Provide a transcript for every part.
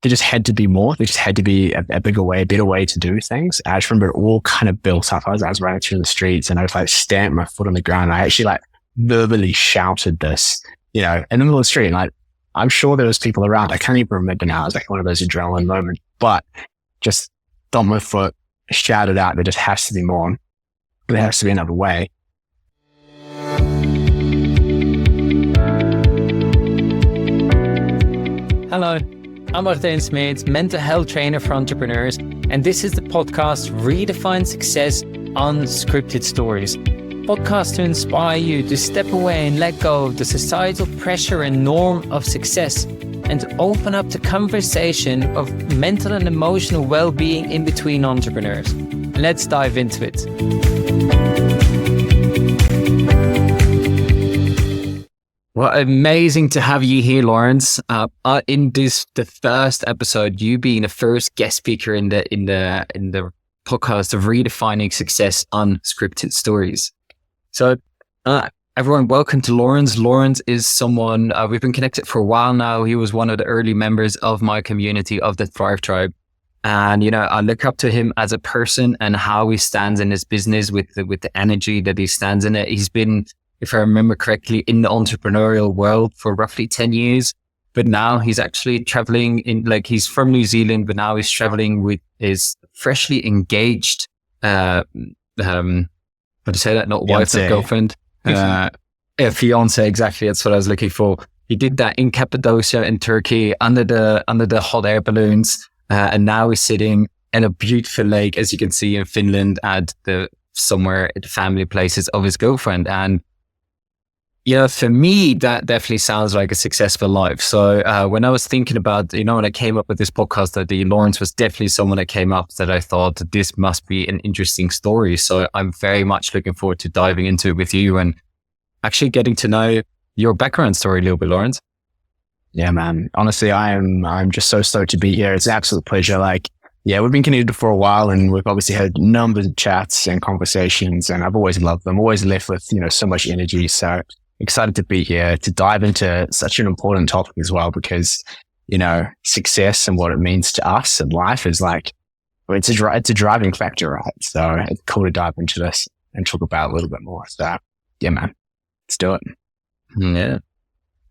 there just had to be more. There just had to be a bigger way, a better way to do things. I just remember it all kind of built up. I was running through the streets and I was like stamped my foot on the ground. I actually like verbally shouted this, in the middle of the street. And like, I'm sure there was people around. I can't even remember now. It was like one of those adrenaline moments, but just thumped my foot, shouted out, there just has to be more. There has to be another way. Hello, I'm Martin Smith, mental health trainer for entrepreneurs, and this is the podcast Redefine Success, Unscripted Stories. Podcast to inspire you to step away and let go of the societal pressure and norm of success and to open up the conversation of mental and emotional well-being in between entrepreneurs. Let's dive into it. Well, amazing to have you here, Laurence. In the first episode, you being the first guest speaker in the podcast of Redefining Success, Unscripted Stories. So, everyone, welcome to Laurence. Laurence is someone we've been connected for a while now. He was one of the early members of my community of the Thrive Tribe, and I look up to him as a person and how he stands in his business with the energy that he stands in it. He's been, if I remember correctly, in the entrepreneurial world for roughly 10 years. But now he's actually traveling he's from New Zealand, but now he's traveling with his freshly engaged, how to say that? Not wife, not girlfriend. Fiance, exactly. That's what I was looking for. He did that in Cappadocia in Turkey under the hot air balloons. And now he's sitting in a beautiful lake, as you can see in Finland, at the family places of his girlfriend. And for me, that definitely sounds like a successful life. So when I was thinking about, when I came up with this podcast, that Laurence was definitely someone that came up that I thought this must be an interesting story. So I'm very much looking forward to diving into it with you and actually getting to know your background story a little bit, Laurence. Yeah, man. Honestly, I'm just so stoked to be here. It's an absolute pleasure. We've been connected for a while and we've obviously had numbers of chats and conversations, and I've always loved them, always left with, so much energy. So excited to be here to dive into such an important topic as well, because, success and what it means to us in life is it's a driving factor, right? So it's cool to dive into this and talk about it a little bit more. So yeah, man, let's do it. Yeah.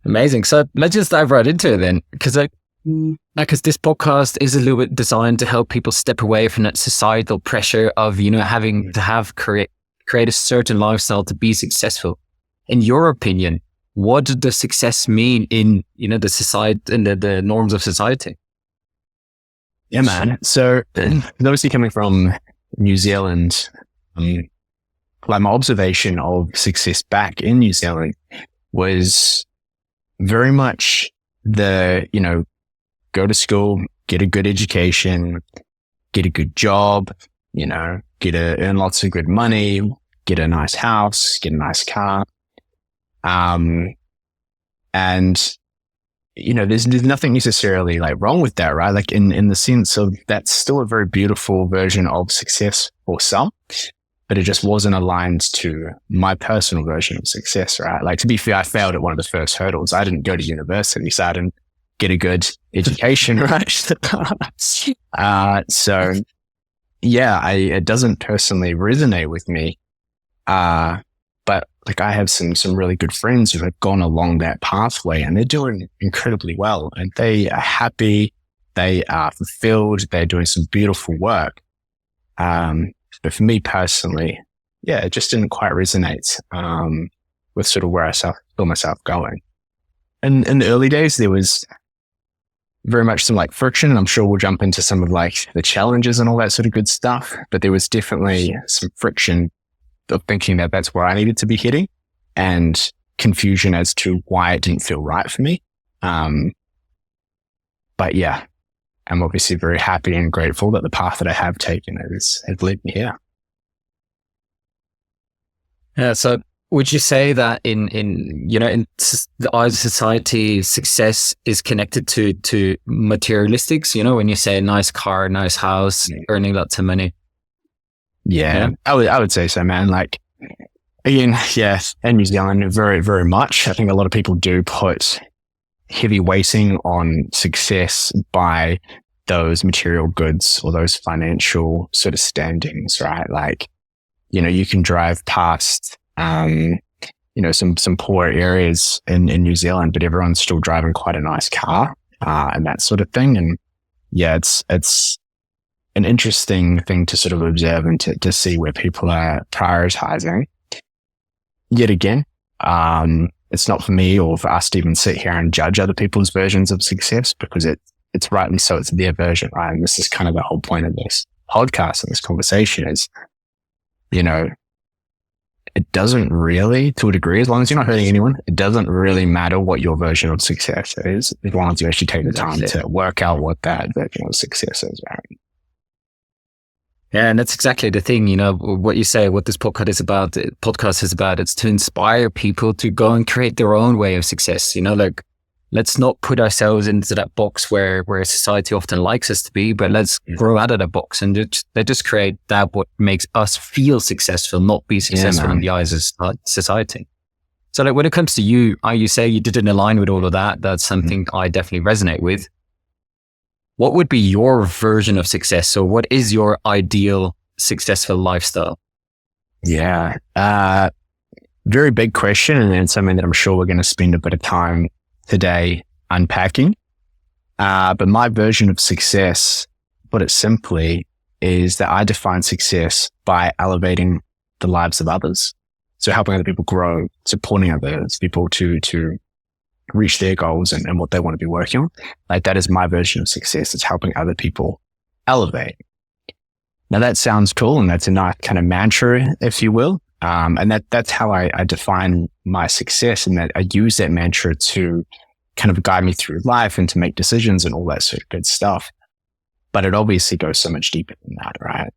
Amazing. So let's just dive right into it then, because this podcast is a little bit designed to help people step away from that societal pressure of, having to create a certain lifestyle to be successful. In your opinion, what does success mean in, the society and the norms of society? Yeah, man. So obviously coming from New Zealand, my observation of success back in New Zealand was very much go to school, get a good education, get a good job, earn lots of good money, get a nice house, get a nice car. There's nothing necessarily wrong with that, right? In the sense of that's still a very beautiful version of success for some, but it just wasn't aligned to my personal version of success, right? To be fair, I failed at one of the first hurdles. I didn't go to university, so I didn't get a good education, right? It doesn't personally resonate with me. But I have some really good friends who have gone along that pathway and they're doing incredibly well and they are happy. They are fulfilled. They're doing some beautiful work. But for me personally, it just didn't quite resonate, with sort of where I saw myself going. And in the early days, there was very much some friction, and I'm sure we'll jump into some of the challenges and all that sort of good stuff. But there was definitely some friction of thinking that that's where I needed to be heading and confusion as to why it didn't feel right for me. But yeah, I'm obviously very happy and grateful that the path that I have taken has led me here. Yeah. So would you say that in the eyes of society, success is connected to materialistics? When you say a nice car, nice house, earning lots of money. Yeah, I would say so, man. Again, in New Zealand, very, very much. I think a lot of people do put heavy weighting on success by those material goods or those financial sort of standings, right? Like, you can drive past, some poor areas in New Zealand, but everyone's still driving quite a nice car, and that sort of thing. And yeah, it's an interesting thing to sort of observe and to see where people are prioritizing. Yet again, it's not for me or for us to even sit here and judge other people's versions of success, because it's rightly so. It's their version, right? And this is kind of the whole point of this podcast and this conversation is, it doesn't really, to a degree, as long as you're not hurting anyone, it doesn't really matter what your version of success is, as long as you actually take the time to work out what that version of success is, right? Yeah, and that's exactly the thing, what you say, what this podcast is about, it's to inspire people to go and create their own way of success. Like, let's not put ourselves into that box where society often likes us to be, but let's grow out of that box and just create that what makes us feel successful, not be successful in the eyes of society. So like when it comes to you say you didn't align with all of that. That's something I definitely resonate with. What would be your version of success? So what is your ideal successful lifestyle? Yeah. Very big question, and something that I'm sure we're going to spend a bit of time today unpacking. But my version of success, put it simply, is that I define success by elevating the lives of others. So helping other people grow, supporting others, people to reach their goals and what they want to be working on. Like, that is my version of success. It's helping other people elevate. Now that sounds cool, and that's a nice kind of mantra, if you will. And that's how I define my success, and that I use that mantra to kind of guide me through life and to make decisions and all that sort of good stuff. But it obviously goes so much deeper than that, right?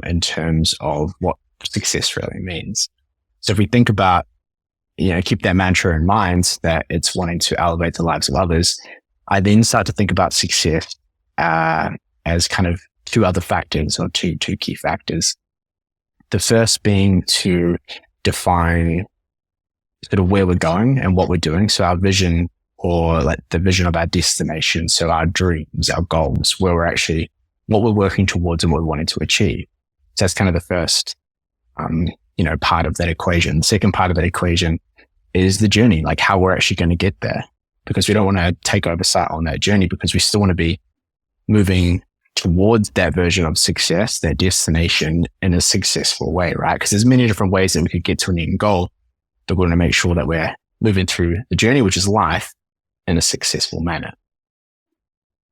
In terms of what success really means. So if we think about, keep that mantra in mind, that it's wanting to elevate the lives of others, I then start to think about success as kind of two other factors, or two key factors. The first being to define sort of where we're going and what we're doing. So our vision, or like the vision of our destination. So our dreams, our goals, what we're working towards and what we're wanting to achieve. So that's kind of the first, part of that equation. The second part of that equation is the journey, like how we're actually going to get there, because we don't want to take oversight on that journey, because we still want to be moving towards that version of success, that destination, in a successful way, right? Because there's many different ways that we could get to an end goal, but we want to make sure that we're moving through the journey, which is life, in a successful manner.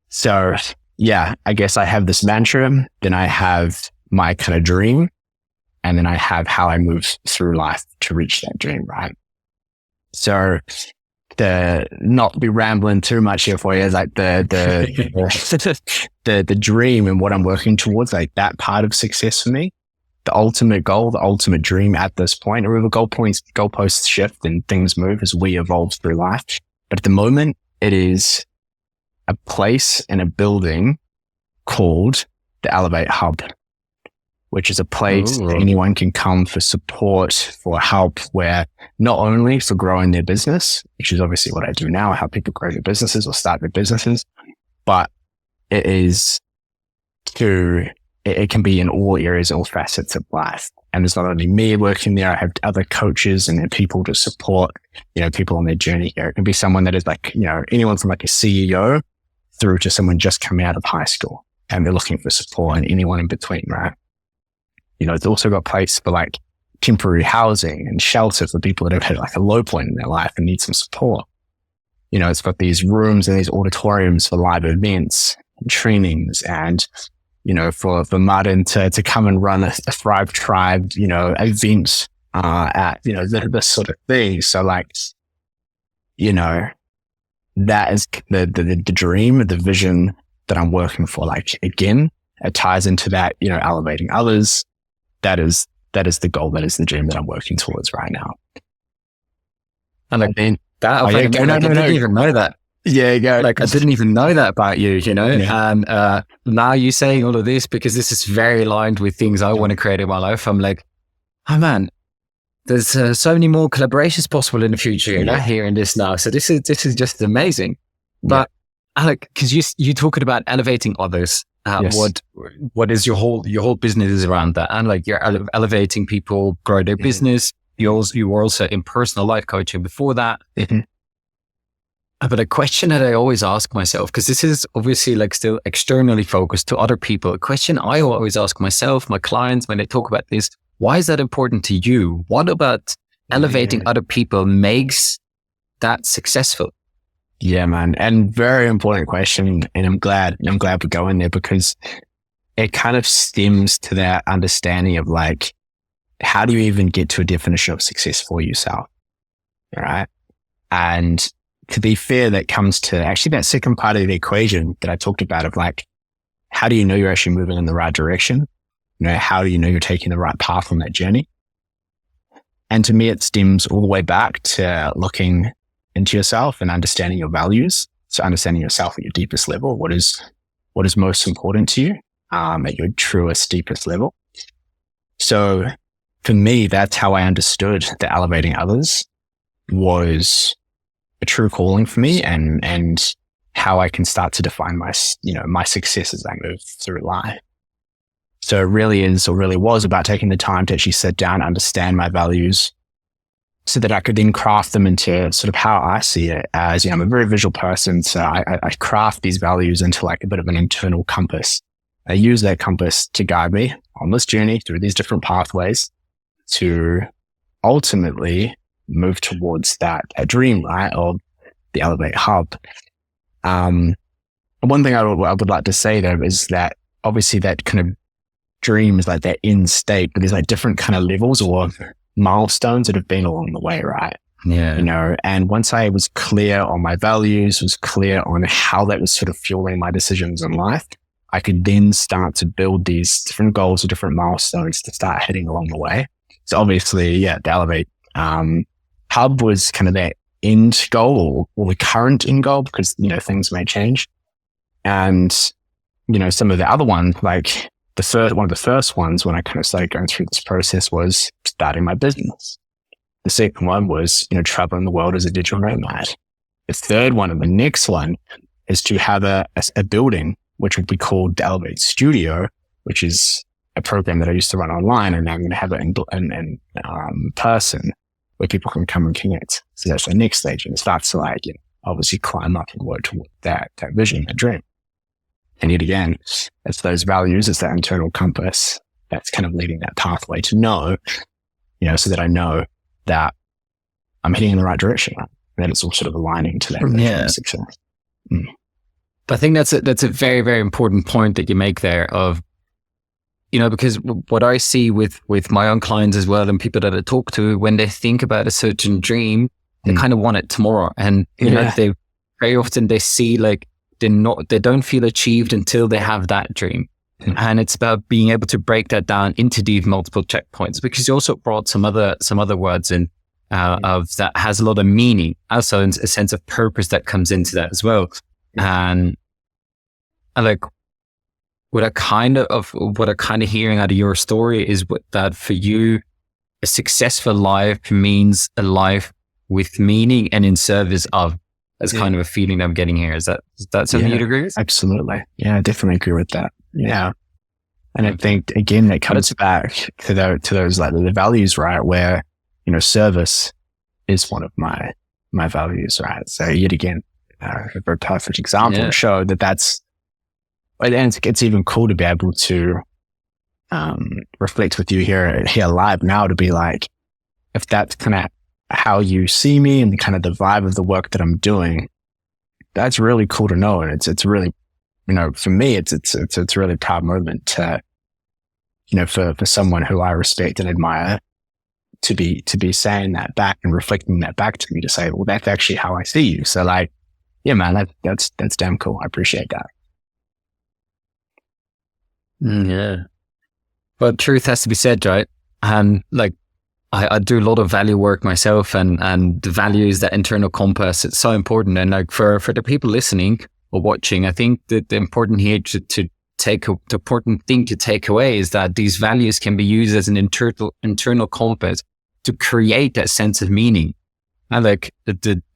So yeah, I guess I have this mantra, then I have my kind of dream, and then I have how I move through life to reach that dream, right? So to not be rambling too much here for you, is like the dream and what I'm working towards, like that part of success for me, the ultimate goal, the ultimate dream at this point. Remember, goalposts shift and things move as we evolve through life. But at the moment, it is a place and a building called the Elevate Hub, which is a place that anyone can come for support, for help, where not only for growing their business, which is obviously what I do now, I help people grow their businesses or start their businesses, but it can be in all areas, all facets of life. And there's not only me working there, I have other coaches and people to support, people on their journey here. It can be someone that is like, anyone from like a CEO through to someone just coming out of high school and they're looking for support, and anyone in between, right? It's also got place for like temporary housing and shelter for people that have had like a low point in their life and need some support. It's got these rooms and these auditoriums for live events and trainings, and, for Martin to come and run a Thrive Tribe, event, at, this sort of thing. So like, that is the dream, the vision that I'm working for. Like, again, it ties into that, elevating others. That is the goal. That is the dream that I'm working towards right now. And like that, I didn't even know that. Yeah, go. Like, I didn't even know that about you, Yeah. And now you saying all of this, because this is very aligned with things I want to create in my life. I'm like, oh man, there's so many more collaborations possible in the future. You're not hearing this now. So this is just amazing. But Alec, because you talking about elevating others, what is your whole business is around that, and like you're elevating people, grow their business. You were also in personal life coaching before that. But a question that I always ask myself, because this is obviously like still externally focused to other people, a question I always ask myself, my clients, when they talk about this, why is that important to you? What about elevating other people makes that successful? Yeah, man. And very important question. And I'm glad we're going there, because it kind of stems to that understanding of like, how do you even get to a definition of success for yourself? Right. And to be fair, that comes to actually that second part of the equation that I talked about of like, how do you know you're actually moving in the right direction? How do you know you're taking the right path on that journey? And to me, it stems all the way back to looking into yourself and understanding your values. So understanding yourself at your deepest level, what is most important to you, at your truest, deepest level. So for me, that's how I understood that elevating others was a true calling for me, and how I can start to define my success as I move through life. So it really is, or really was, about taking the time to actually sit down, understand my values, so that I could then craft them into sort of how I see it as, I'm a very visual person. So I craft these values into like a bit of an internal compass. I use that compass to guide me on this journey through these different pathways to ultimately move towards that dream, right, of the Elevate Hub. One thing I would like to say though is that obviously that kind of dream is like that end state, but there's like different kind of levels or milestones that have been along the way, right? Yeah. And once I was clear on my values, was clear on how that was sort of fueling my decisions in life, I could then start to build these different goals or different milestones to start hitting along the way. So obviously, the Elevate Hub was kind of that end goal or the current end goal, because, things may change. And, some of the other ones, like one of the first ones when I kind of started going through this process was starting my business. The second one was, traveling the world as a digital nomad. The third one, and the next one, is to have a building, which would be called the Elevate Studio, which is a program that I used to run online, and now I'm going to have it in person where people can come and connect. So that's the next stage, and it starts to obviously climb up and work toward that vision, that dream. And yet again, it's those values, it's that internal compass that's kind of leading that pathway to know, so that I know that I'm heading in the right direction, right? And that it's all sort of aligning to that vision of success. But I think that's a very, very important point that you make there of, because what I see with my own clients as well, and people that I talk to, when they think about a certain dream, they kind of want it tomorrow. And, they very often they see like, they don't feel achieved until they have that dream. And it's about being able to break that down into these multiple checkpoints, because you also brought some other words in of that has a lot of meaning, also a sense of purpose that comes into that as well. And like what I kind of hearing out of your story is that for you, a successful life means a life with meaning and in service of. That's kind of a feeling that I'm getting here. Is that something you'd agree with? Absolutely. Yeah, I definitely agree with that. Yeah. And I think, again, that comes back to those like the values, right? Where, service is one of my values, right? So yet again, a very perfect example to show that's, and it's even cool to be able to reflect with you here live now, to be like, if that's kind of how you see me and kind of the vibe of the work that I'm doing, that's really cool to know. And it's really, for me, it's a really proud moment to, for someone who I respect and admire to be saying that back and reflecting that back to me, to say, well, that's actually how I see you. So like, yeah, man, that's damn cool. I appreciate that. Yeah. But truth has to be said, right? And like, I do a lot of value work myself, and the values, that internal compass, it's so important. And like for the people listening or watching, I think that the important here the important thing to take away is that these values can be used as an internal compass to create that sense of meaning. And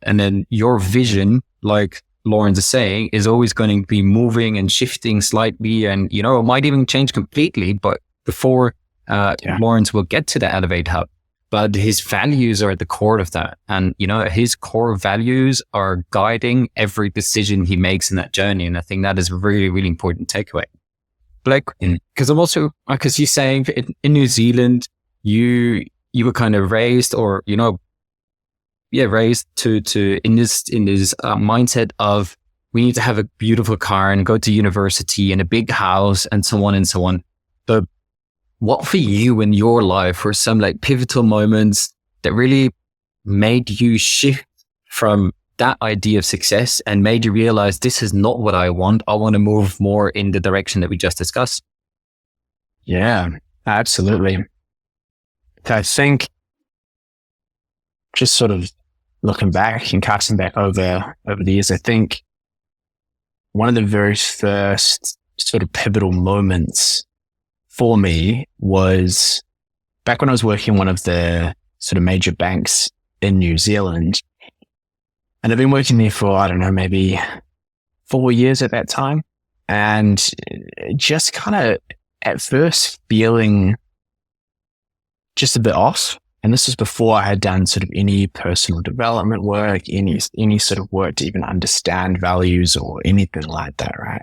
and then your vision, like Laurence is saying, is always going to be moving and shifting slightly, and it might even change completely. But before Laurence will get to the Elevate Hub, but his values are at the core of that, and his core values are guiding every decision he makes in that journey. And I think that is a really, really important takeaway. Like, because I'm also, because you're saying in New Zealand, you were kind of raised, or raised to in this mindset of we need to have a beautiful car and go to university and a big house and so on and so on. But what for you in your life were some like pivotal moments that really made you shift from that idea of success and made you realize this is not what I want. I want to move more in the direction that we just discussed? Yeah, absolutely. I think just sort of looking back and casting back over the years, I think one of the very first sort of pivotal moments for me was back when I was working in one of the sort of major banks in New Zealand. And I've been working there for, I don't know, maybe 4 years at that time. And just kind of at first feeling just a bit off. And this was before I had done sort of any personal development work, any sort of work to even understand values or anything like that, right?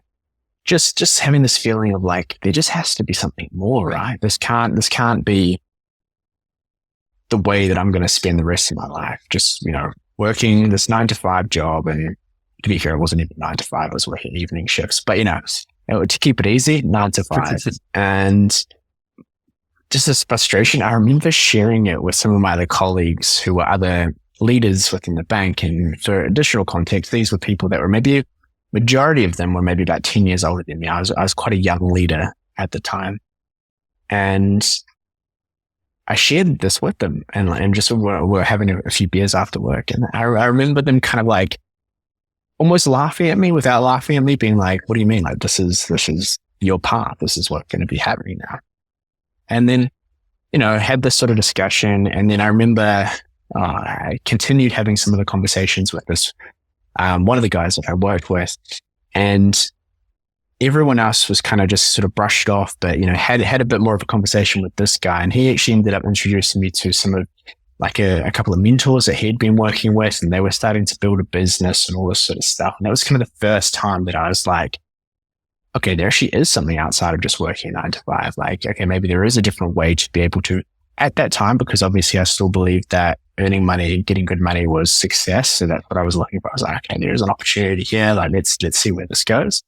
Just having this feeling of like, there just has to be something more, right? This can't be the way that I'm going to spend the rest of my life. Just, working this 9-to-5 job. And to be fair, it wasn't even 9 to 5. I was working evening shifts, but to keep it easy, 9 to 5. And just this frustration, I remember sharing it with some of my other colleagues who were other leaders within the bank. And for additional context, these were people that were maybe, majority of them were maybe about 10 years older than me. I was quite a young leader at the time. And I shared this with them and just we're having a few beers after work. And I remember them kind of like almost laughing at me without laughing at me, being like, what do you mean? Like, this is your path. This is what's going to be happening now. And then, had this sort of discussion. And then I remember I continued having some of the conversations with this, one of the guys that I worked with, and everyone else was kind of just sort of brushed off, but, had a bit more of a conversation with this guy. And he actually ended up introducing me to some of like a couple of mentors that he'd been working with, and they were starting to build a business and all this sort of stuff. And that was kind of the first time that I was like, okay, there actually is something outside of just working 9 to 5. Like, okay, maybe there is a different way to be able to, at that time, because obviously I still believed that earning money, getting good money was success. So that's what I was looking for. I was like, okay, there's an opportunity here. Like, let's see where this goes.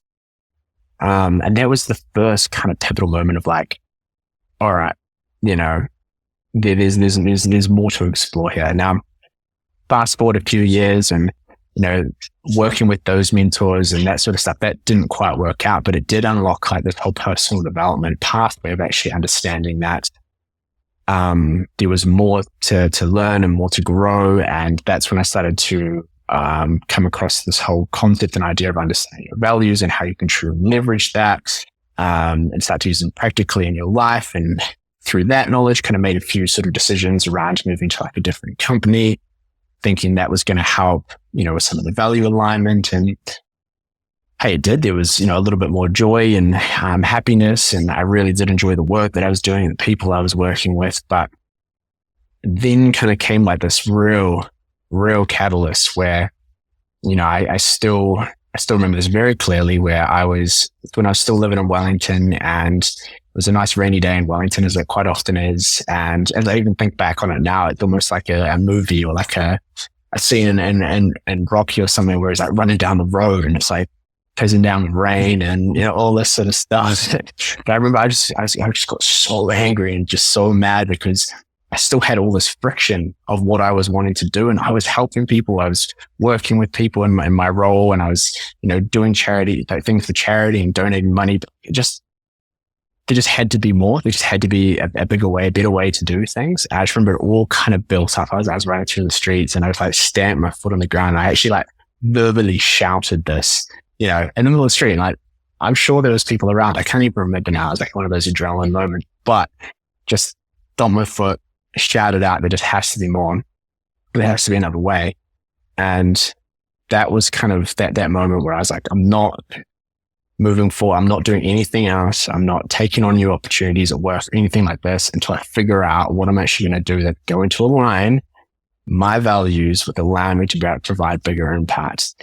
And that was the first kind of pivotal moment of like, all right, there's more to explore here. Now, fast forward a few years and, working with those mentors and that sort of stuff, that didn't quite work out, but it did unlock like this whole personal development pathway of actually understanding that there was more to learn and more to grow. And that's when I started to come across this whole concept and idea of understanding your values and how you can truly leverage that and start to use them practically in your life. And through that knowledge, kind of made a few sort of decisions around moving to like a different company, thinking that was going to help, with some of the value alignment. And hey, it did. There was, a little bit more joy and happiness. And I really did enjoy the work that I was doing and the people I was working with. But then kind of came like this real catalyst where, I still remember this very clearly, where when I was still living in Wellington, and it was a nice rainy day in Wellington, as it quite often is. And as I even think back on it now, it's almost like a movie or like a scene in Rocky or something where he's like running down the road and it's like pissing down the rain and, all this sort of stuff. But I remember I just got so angry and just so mad because I still had all this friction of what I was wanting to do. And I was helping people. I was working with people in my role, and I was, doing charity, like things for charity and donating money. But there just had to be more. There just had to be a bigger way, a better way to do things. I just remember it all kind of built up. I was running through the streets and I was like stamping my foot on the ground. I actually like verbally shouted this, in the middle of the street. And like, I'm sure there was people around. I can't even remember now. It was like one of those adrenaline moments, but just stomped my foot, shouted out, there just has to be more. There has to be another way. And that was kind of that moment where I was like, I'm not moving forward. I'm not doing anything else. I'm not taking on new opportunities at work or anything like this until I figure out what I'm actually going to do that go into align my values with allowing me to be able to provide bigger impacts.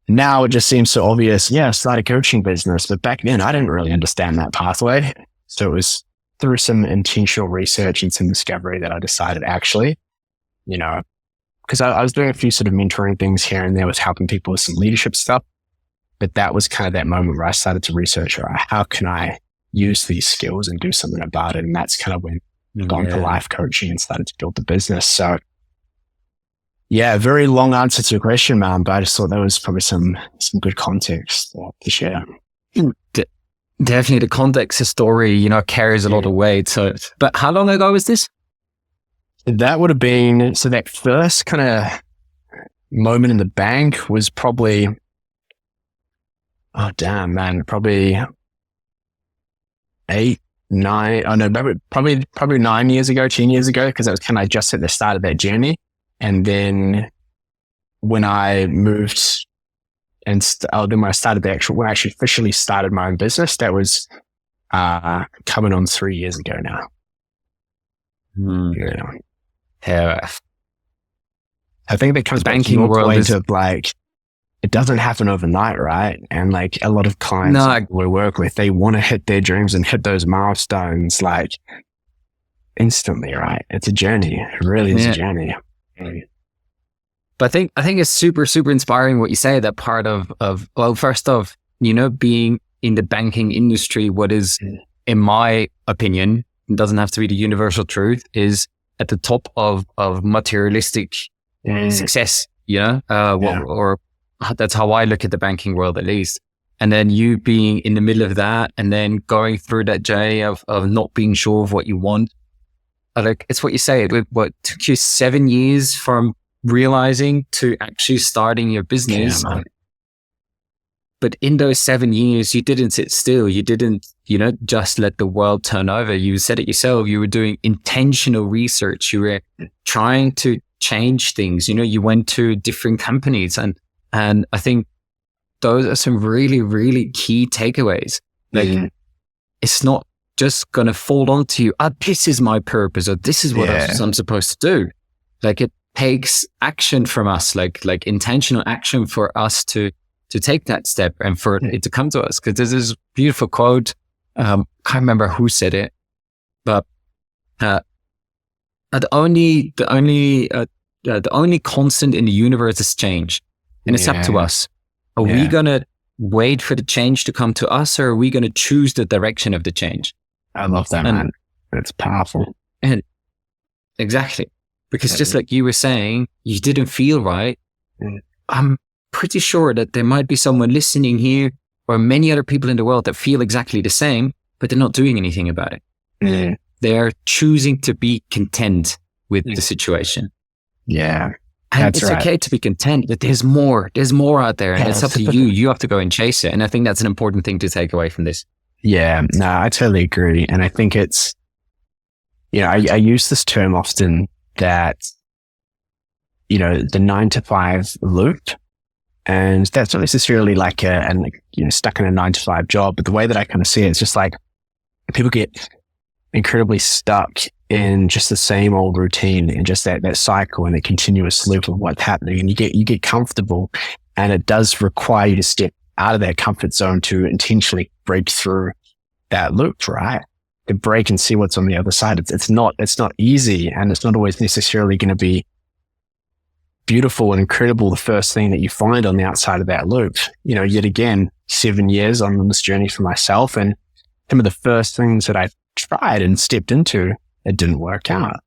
Now it just seems so obvious. Yeah, start a coaching business. But back then I didn't really understand that pathway. So it was through some intentional research and some discovery that I decided actually, because I was doing a few sort of mentoring things here and there, was helping people with some leadership stuff. But that was kind of that moment where I started to research, all right, how can I use these skills and do something about it? And that's kind of when I got into life coaching and started to build the business. So yeah, very long answer to your question, man, but I just thought that was probably some good context to share. Definitely the context of story, carries a lot of weight. So, but how long ago was this? That would have been, so that first kind of moment in the bank was probably, probably 9 years ago, 10 years ago, because that was kind of just at the start of that journey. And then when I moved and when I actually officially started my own business, that was coming on 3 years ago now. Yeah. I think that comes back to your point of like, it doesn't happen overnight, right? And like a lot of clients we work with, they want to hit their dreams and hit those milestones like instantly, right? It's a journey. It really is a journey. But I think it's super, super inspiring what you say, that part of first off, being in the banking industry, what is, in my opinion, it doesn't have to be the universal truth, is at the top of materialistic success, or that's how I look at the banking world, at least. And then you being in the middle of that and then going through that journey of not being sure of what you want. Like, it's what you say, what took you 7 years from realizing to actually starting your business. Yeah, but in those 7 years, you didn't sit still. You didn't, just let the world turn over. You said it yourself. You were doing intentional research. You were trying to change things. You went to different companies, and I think those are some really, really key takeaways. Like, it's not just going to fall onto you. This is my purpose, or this is what I'm supposed to do. Like, it takes action from us, like intentional action for us to take that step and for it to come to us. Because there's this beautiful quote. Can't remember who said it, but the only constant in the universe is change, and it's up to us. Are we gonna wait for the change to come to us, or are we gonna choose the direction of the change? I love that, man. That's powerful. And exactly, because just like you were saying, you didn't feel right. I'm pretty sure that there might be someone listening here, or many other people in the world, that feel exactly the same, but they're not doing anything about it. They're choosing to be content with the situation. Yeah. And it's okay to be content, but there's more out there, and it's up to you. You have to go and chase it. And I think that's an important thing to take away from this. Yeah, no, I totally agree. And I think it's, I use this term often that, the 9-to-5 loop. And that's not necessarily like stuck in a 9-to-5 job, but the way that I kind of see it, it's just like people get incredibly stuck in just the same old routine and just that cycle and the continuous loop of what's happening. And you get comfortable, and it does require you to step out of that comfort zone to intentionally break through that loop, right? To break and see what's on the other side. It's not easy, and it's not always necessarily going to be beautiful and incredible the first thing that you find on the outside of that loop. Yet again, 7 years on this journey for myself, and some of the first things that I tried and stepped into, it didn't work out.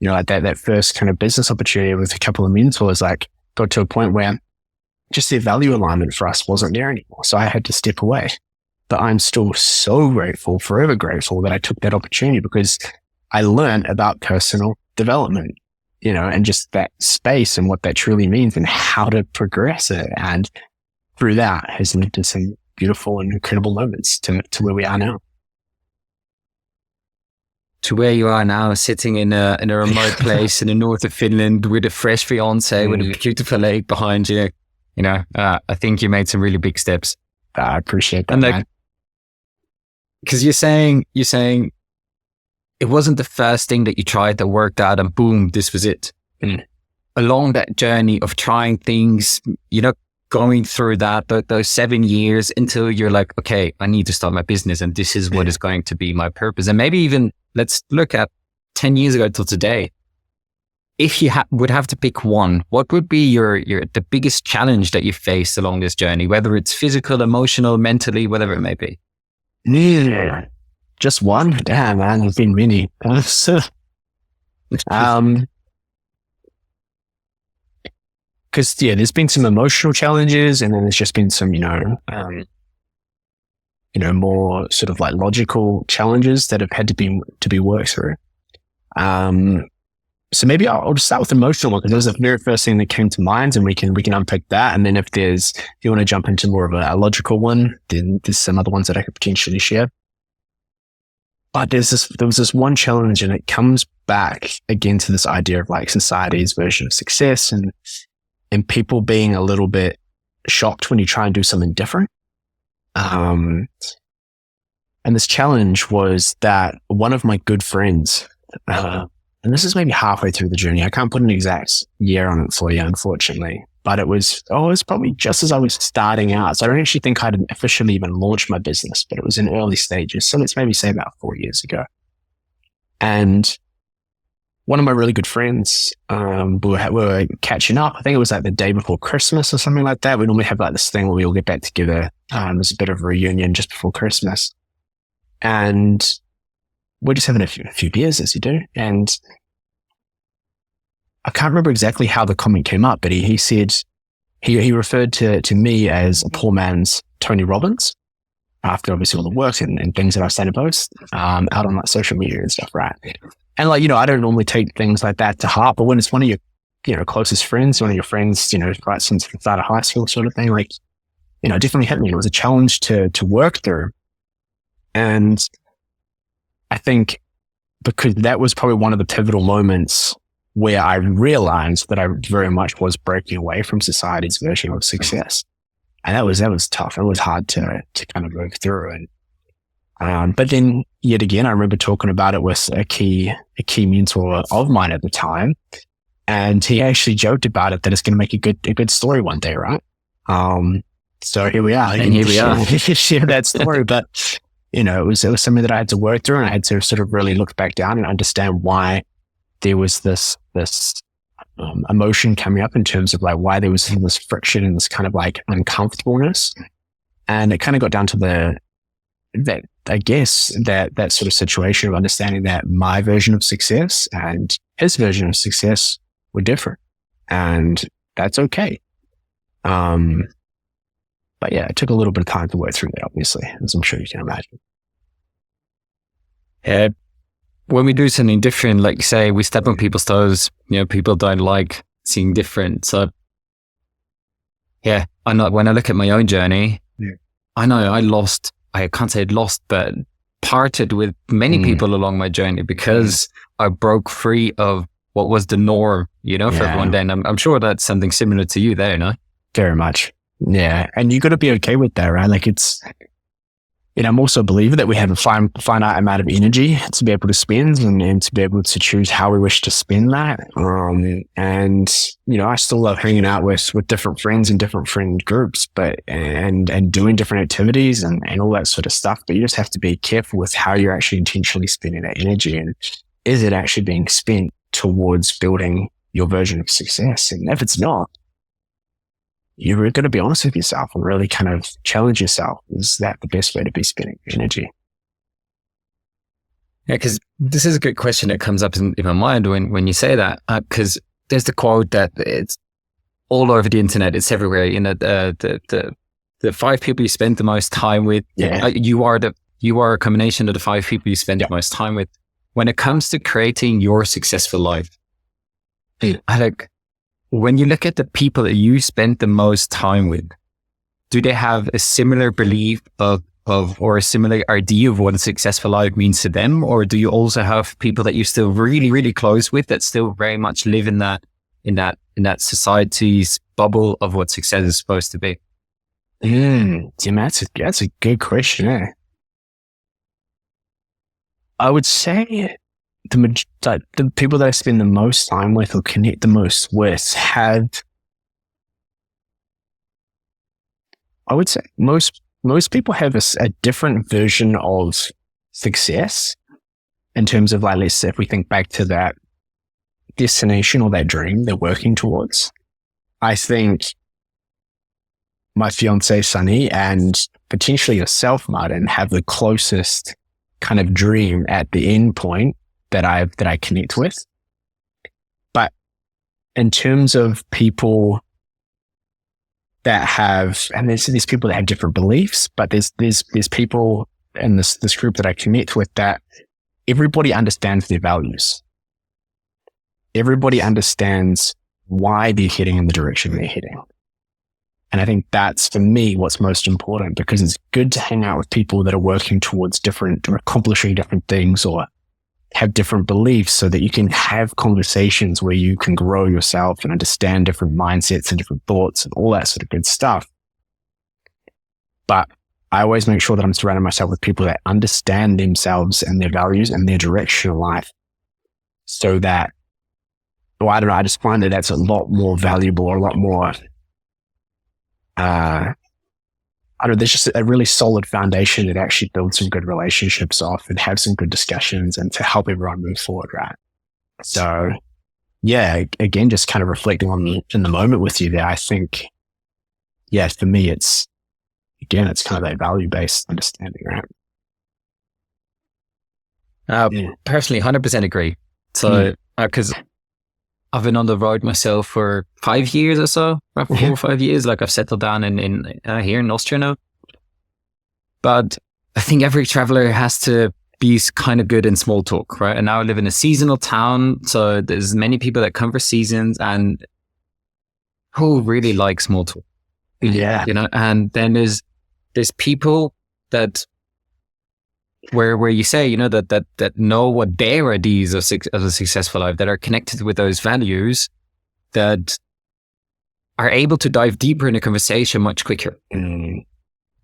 Like that first kind of business opportunity with a couple of mentors, like got to a point where just their value alignment for us wasn't there anymore. So I had to step away. But I'm still so grateful, forever grateful, that I took that opportunity, because I learned about personal development, and just that space and what that truly means and how to progress it. And through that has led to some beautiful and incredible moments to where we are now. to where you are now, sitting in a remote place in the north of Finland with a fresh fiance, with a beautiful lake behind you. You know, I think you made some really big steps. I appreciate that, And man. because you're saying it wasn't the first thing that you tried that worked out and boom, this was it. Along that journey of trying things, you know, going through those 7 years until you're like, okay, I need to start my business and this is what is going to be my purpose. And maybe even let's look at 10 years ago till today. If you would have to pick one, what would be the biggest challenge that you faced along this journey, whether it's physical, emotional, mentally, whatever it may be? Yeah. Just one? Damn, man, there's been many. Because there's been some emotional challenges, and then there's just been some, more sort of like logical challenges that have had to be worked through. So maybe I'll just start with the emotional one, because that was the very first thing that came to mind, and we can unpick that. And then if you want to jump into more of a logical one, then there's some other ones that I could potentially share. But there was this one challenge, and it comes back again to this idea of like society's version of success, and people being a little bit shocked when you try and do something different. And this challenge was that one of my good friends, and this is maybe halfway through the journey. I can't put an exact year on it for you, unfortunately, but it was probably just as I was starting out. So I don't actually think I'd officially even launched my business, but it was in early stages. So let's maybe say about 4 years ago. And one of my really good friends, we were catching up. I think it was like the day before Christmas or something like that. We normally have like this thing where we all get back together. There's a bit of a reunion just before Christmas. And we're just having a few beers, as you do. And I can't remember exactly how the comment came up, but he said, he referred to me as a poor man's Tony Robbins, after obviously all the work and things that I've started to post out on like social media and stuff, right? And like, I don't normally take things like that to heart, but when it's one of your closest friends, one of your friends, right since the start of high school sort of thing, like, definitely hit me. It was a challenge to work through. And I think because that was probably one of the pivotal moments where I realized that I very much was breaking away from society's version of success. And that was tough. It was hard to kind of work through. And, but then yet again, I remember talking about it with a key mentor of mine at the time. And he actually joked about it, that it's going to make a good story one day, right? So here we are. And here we are. Share that story. But, it was something that I had to work through, and I had to sort of really look back down and understand why there was this emotion coming up in terms of like why there was this friction and this kind of like uncomfortableness. And it kind of got down to that sort of situation of understanding that my version of success and his version of success were different, and that's okay. But yeah, it took a little bit of time to work through that, obviously, as I'm sure you can imagine. Yeah. When we do something different, like you say, we step on people's toes, people don't like seeing different. So yeah, I know when I look at my own journey, I know I can't say lost, but parted with many people along my journey because I broke free of what was the norm, for everyone then. I'm sure that's something similar to you there, no? Very much. Yeah. And you got to be okay with that, right? Like I'm also a believer that we have a finite amount of energy to be able to spend and to be able to choose how we wish to spend that. I still love hanging out with different friends and different friend groups, and doing different activities and all that sort of stuff. But you just have to be careful with how you're actually intentionally spending that energy. And is it actually being spent towards building your version of success? And if it's not, you're going to be honest with yourself and really kind of challenge yourself. Is that the best way to be spending energy? Yeah, because this is a good question that comes up in my mind when you say that, because there's the quote that it's all over the internet. It's everywhere. The 5 people you spend the most time with. Yeah. You are a combination of the 5 people you spend the most time with. When it comes to creating your successful life, when you look at the people that you spend the most time with, do they have a similar belief of of, or a similar idea of what a successful life means to them? Or do you also have people that you're still really, really close with that still very much live in that society's bubble of what success is supposed to be? Tim, that's a good question. I would say the people that I spend the most time with or connect the most with have, I would say most people have a different version of success in terms of, like, let's say if we think back to that destination or that dream they're working towards. I think my fiance Sunny and potentially yourself, Martin, have the closest kind of dream at the end point that I connect with. But in terms of people that have, and there's people that have different beliefs, but there's people in this group that I connect with that everybody understands their values. Everybody understands why they're heading in the direction they're heading. And I think that's, for me, what's most important, because it's good to hang out with people that are working towards different, or accomplishing different things, or have different beliefs, so that you can have conversations where you can grow yourself and understand different mindsets and different thoughts and all that sort of good stuff. But I always make sure that I'm surrounding myself with people that understand themselves and their values and their direction in life, so that, well, I don't know, I just find that that's a lot more valuable, or a lot more, I don't know, there's just a really solid foundation that actually builds some good relationships off and have some good discussions and to help everyone move forward, right? So yeah, again, just kind of reflecting on in the moment with you there, I think, yeah, for me, it's kind of that value-based understanding, right? Personally, 100% agree. So, because I've been on the road myself for 5 years or so, about 4 or 5 years. Like, I've settled down in here in Austria now. But I think every traveler has to be kind of good in small talk, right? And now I live in a seasonal town, so there's many people that come for seasons and who really like small talk. Yeah, you know. And then there's people that where you say, you know, that know what their ideas of a successful life, that are connected with those values, that are able to dive deeper in a conversation much quicker.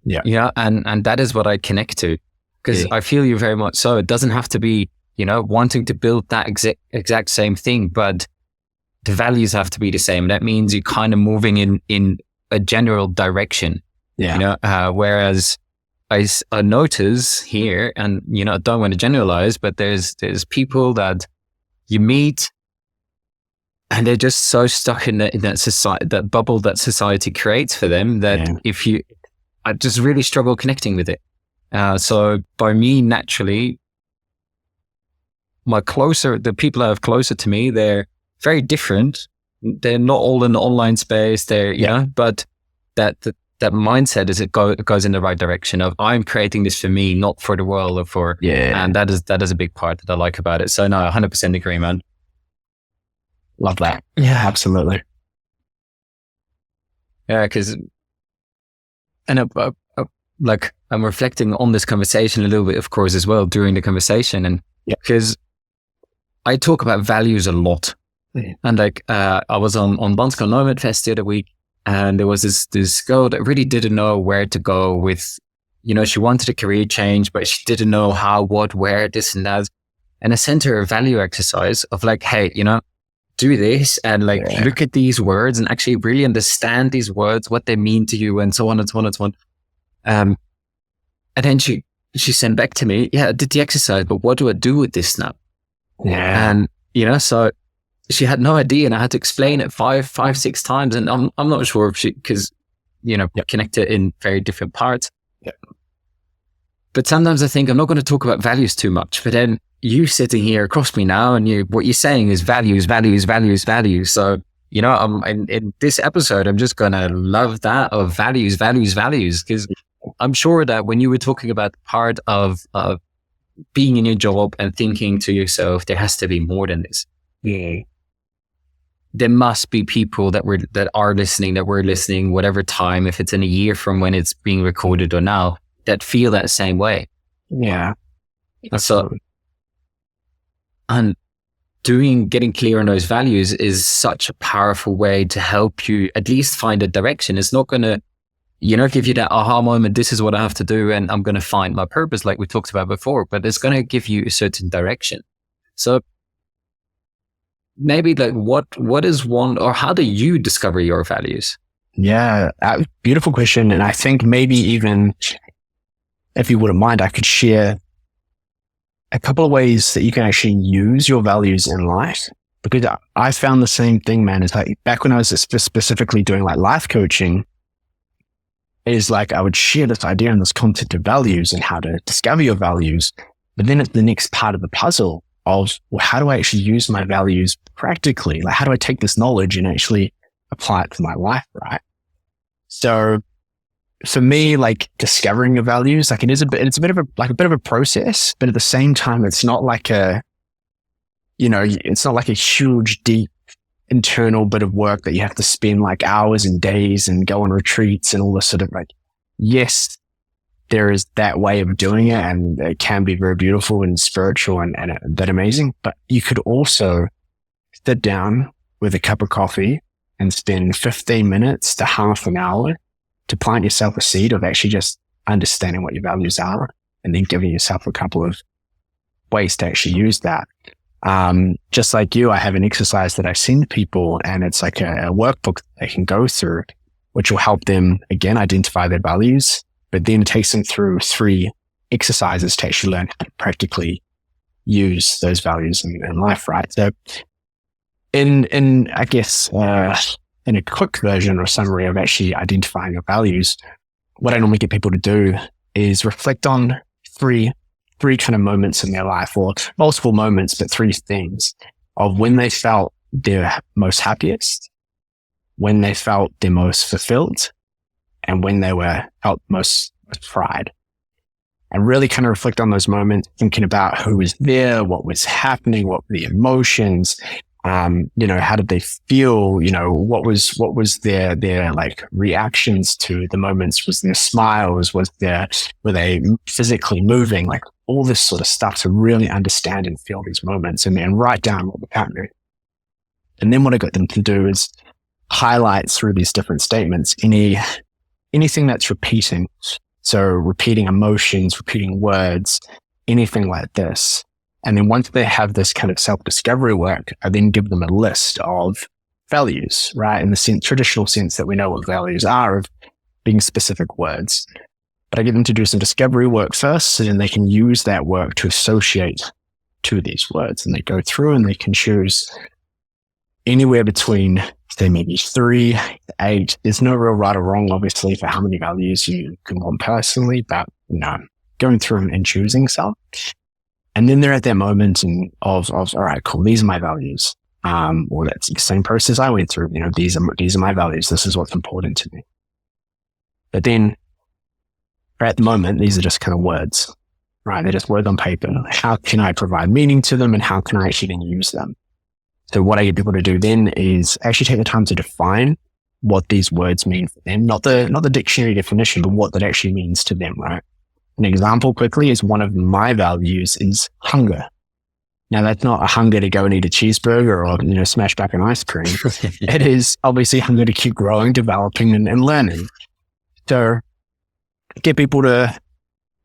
Yeah, and that is what I connect to, because I feel you very much so. It doesn't have to be, you know, wanting to build that exact same thing, but the values have to be the same. That means you're kind of moving in a general direction. Yeah, you know, whereas I notice here, and, you know, I don't want to generalize, but there's people that you meet and they're just so stuck in that society, that bubble that society creates for them, that I just really struggle connecting with it. So by me, naturally, the people I have closer to me, they're very different. They're not all in the online space. They're, you know, but that mindset is it goes in the right direction of, I'm creating this for me, not for the world or for, and that is a big part that I like about it. So no, 100% agree, man. Love that. Yeah, absolutely. Yeah, because, and like, I'm reflecting on this conversation a little bit, of course, as well during the conversation, and because I talk about values a lot, and like I was on Bansko Nomad Fest the other week. And there was this girl that really didn't know where to go with, you know, she wanted a career change, but she didn't know how, what, where, this and that. And I sent her a value exercise of like, hey, you know, do this and like, look at these words and actually really understand these words, what they mean to you, and so on and so on and so on. And then she sent back to me, I did the exercise, but what do I do with this now? Yeah. And, you know, so she had no idea, and I had to explain it 5-6 times. And I'm not sure if because, you know, connect it in very different parts. Yeah. But sometimes I think I'm not going to talk about values too much, but then you sitting here across me now, and what you're saying is values. So, you know, in this episode, I'm just going to love that of values, because I'm sure that when you were talking about part of being in your job and thinking to yourself, there has to be more than this. Yeah. There must be people that are listening, whatever time, if it's in a year from when it's being recorded or now, that feel that same way. Yeah. So, and getting clear on those values is such a powerful way to help you at least find a direction. It's not going to, give you that aha moment. This is what I have to do, and I'm going to find my purpose, like we talked about before. But it's going to give you a certain direction. So maybe like what is one, or how do you discover your values? Yeah, beautiful question. And I think maybe even if you wouldn't mind, I could share a couple of ways that you can actually use your values in life. Because I found the same thing, man. It's like back when I was specifically doing like life coaching, is like I would share this idea and this concept of values and how to discover your values. But then it's the next part of the puzzle of, well, how do I actually use my values practically? Like, how do I take this knowledge and actually apply it to my life, right? So for me, like discovering your values, like it's a bit of a process, but at the same time, it's not like it's not like a huge, deep internal bit of work that you have to spend like hours and days and go on retreats and all this sort of like, yes, there is that way of doing it, and it can be very beautiful and spiritual and that amazing. But you could also sit down with a cup of coffee and spend 15 minutes to half an hour to plant yourself a seed of actually just understanding what your values are, and then giving yourself a couple of ways to actually use that. Just like you, I have an exercise that I send people, and it's like a workbook they can go through, which will help them, again, identify their values, but then it takes them through 3 exercises to actually learn how to practically use those values in life, right? So in I guess, in a quick version or summary of actually identifying your values, what I normally get people to do is reflect on three kind of moments in their life, or multiple moments, but 3 things of when they felt their most happiest, when they felt their most fulfilled, and when they felt most pride. And really kind of reflect on those moments, thinking about who was there, what was happening, what were the emotions, how did they feel, what was their like reactions to the moments, was there smiles, were they physically moving, like all this sort of stuff, to really understand and feel these moments and write down what was happening. And then what I got them to do is highlight through these different statements anything that's repeating. So repeating emotions, repeating words, anything like this. And then once they have this kind of self-discovery work, I then give them a list of values, right? In the traditional sense that we know what values are, of being specific words. But I get them to do some discovery work first, so then they can use that work to associate to these words. And they go through and they can choose anywhere between, say, maybe 3 to 8. There's no real right or wrong, obviously, for how many values you can want personally, but going through and choosing some. And then they're at that moment of all right, cool, these are my values. Or that's the same process I went through. These are my values. This is what's important to me. But then at the moment, these are just kind of words, right? They're just words on paper. How can I provide meaning to them, and how can I actually then use them? So what I get people to do then is actually take the time to define what these words mean for them, not the dictionary definition, but what that actually means to them, right? An example quickly is one of my values is hunger. Now that's not a hunger to go and eat a cheeseburger or, smash back an ice cream. It is obviously hunger to keep growing, developing and learning. So get people to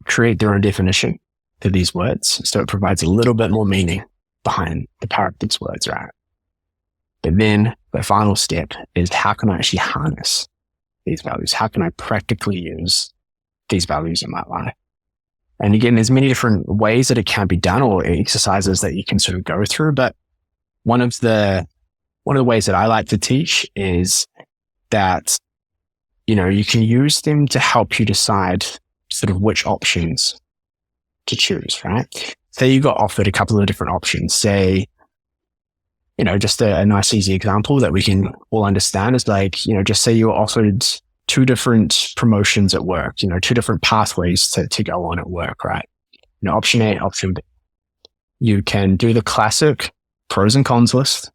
create their own definition to these words. So it provides a little bit more meaning behind the power of these words, right? But then the final step is, how can I actually harness these values? How can I practically use these values in my life? And again, there's many different ways that it can be done, or exercises that you can sort of go through. But one of the ways that I like to teach is that, you can use them to help you decide sort of which options to choose, right? Say you got offered a couple of different options. Say, just a nice, easy example that we can all understand is like, just say you were offered 2 different promotions at work, 2 different pathways to go on at work, right? Option A, option B. You can do the classic pros and cons list,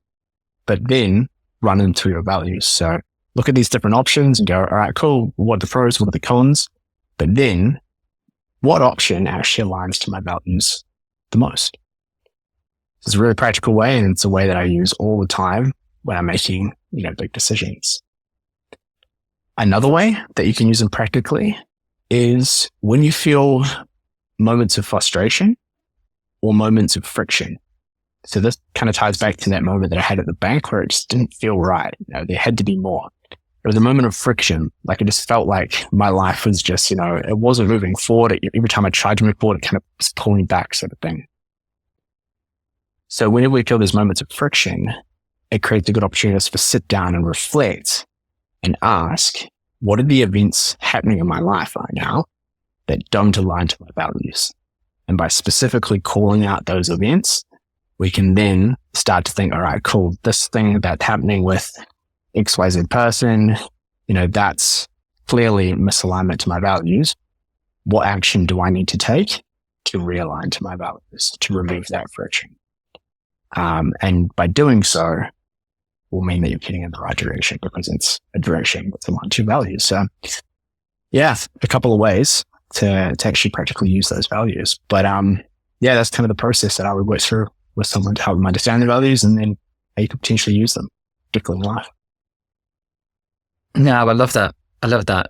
but then run into your values. So look at these different options and go, all right, cool. What are the pros? What are the cons? But then what option actually aligns to my values the most? It's a really practical way, and it's a way that I use all the time when I'm making, big decisions. Another way that you can use them practically is when you feel moments of frustration or moments of friction. So this kind of ties back to that moment that I had at the bank where it just didn't feel right. There had to be more. It was a moment of friction. Like, it just felt like my life was just, it wasn't moving forward. Every time I tried to move forward, it kind of was pulling back, sort of thing. So whenever we feel those moments of friction, it creates a good opportunity for sit down and reflect and ask, what are the events happening in my life right now that don't align to my values? And by specifically calling out those events, we can then start to think, all right, cool, this thing that's happening with XYZ person, that's clearly misalignment to my values. What action do I need to take to realign to my values, to remove that friction? And by doing so, will mean that you're heading in the right direction, because it's a direction that's aligned to your values. So yeah, a couple of ways to actually practically use those values. But that's kind of the process that I would work through with someone to help them understand their values, and then how you could potentially use them, particularly in life. No, I love that.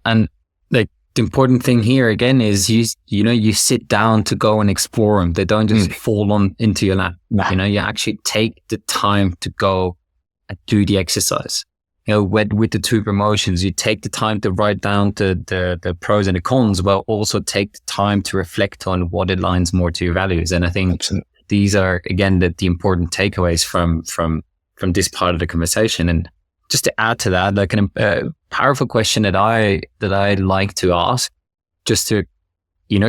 And like, the important thing here again is you sit down to go and explore them. They don't just fall on into your lap. Nah. You actually take the time to go and do the exercise. With the two promotions, you take the time to write down the pros and the cons, but also take the time to reflect on what aligns more to your values. And I think Absolutely. These are, again, the important takeaways from this part of the conversation. And just to add to that, like a powerful question that I like to ask, just to,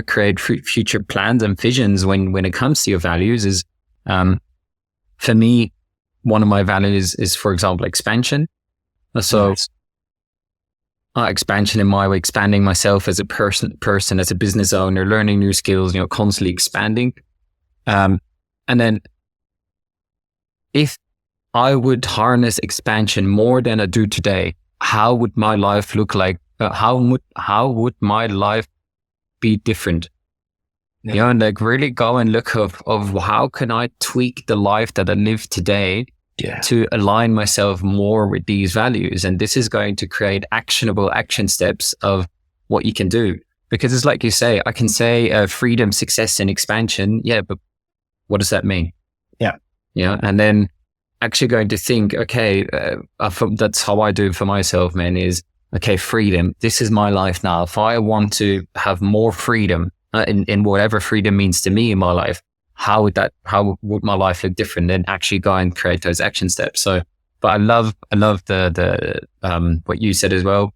create future plans and visions when it comes to your values is, for me, one of my values is, for example, expansion. So expansion in my way, expanding myself as a person, as a business owner, learning new skills, constantly expanding. And then if I would harness expansion more than I do today, how would my life look like? How would my life be different? Yeah. And like really go and look of how can I tweak the life that I live today to align myself more with these values. And this is going to create actionable action steps of what you can do. Because it's like you say, I can say freedom, success, and expansion. Yeah, but what does that mean? Yeah. And then actually going to think, okay, that's how I do it for myself, man, is, okay, freedom. This is my life now. If I want to have more freedom in whatever freedom means to me in my life, how would my life look different? Then actually go and create those action steps. So, but I love the what you said as well,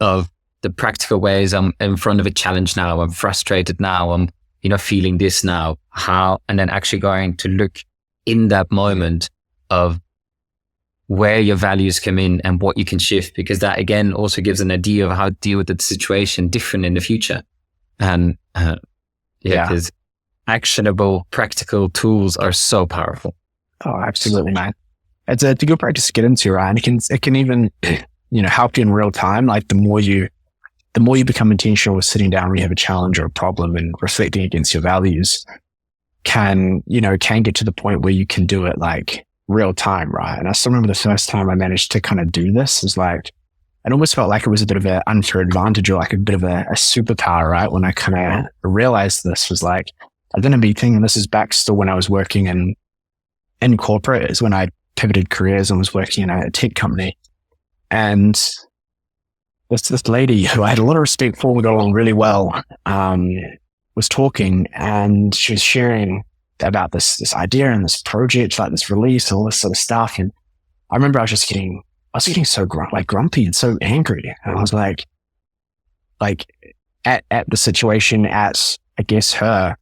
of the practical ways. I'm in front of a challenge now. I'm frustrated now. I'm, feeling this now. How, and then actually going to look in that moment of where your values come in and what you can shift, because that again also gives an idea of how to deal with the situation different in the future. And because actionable, practical tools are so powerful. Oh, absolutely, man. It's a good practice to get into, right? And it can even, help you in real time. Like the more you become intentional with sitting down when you have a challenge or a problem and reflecting against your values, can get to the point where you can do it like real time, right? And I still remember the first time I managed to kind of do this was like, it almost felt like it was a bit of an unfair advantage or like a bit of a superpower, right? When I kind of realized this was like, I've done a meeting, and this is back still when I was working in corporate, is when I pivoted careers and was working in a tech company. And this lady who I had a lot of respect for, we got along really well, was talking, and she was sharing about this idea and this project, like this release, all this sort of stuff. And I remember I was getting so grumpy and so angry. And I was like at the situation, at, I guess, her.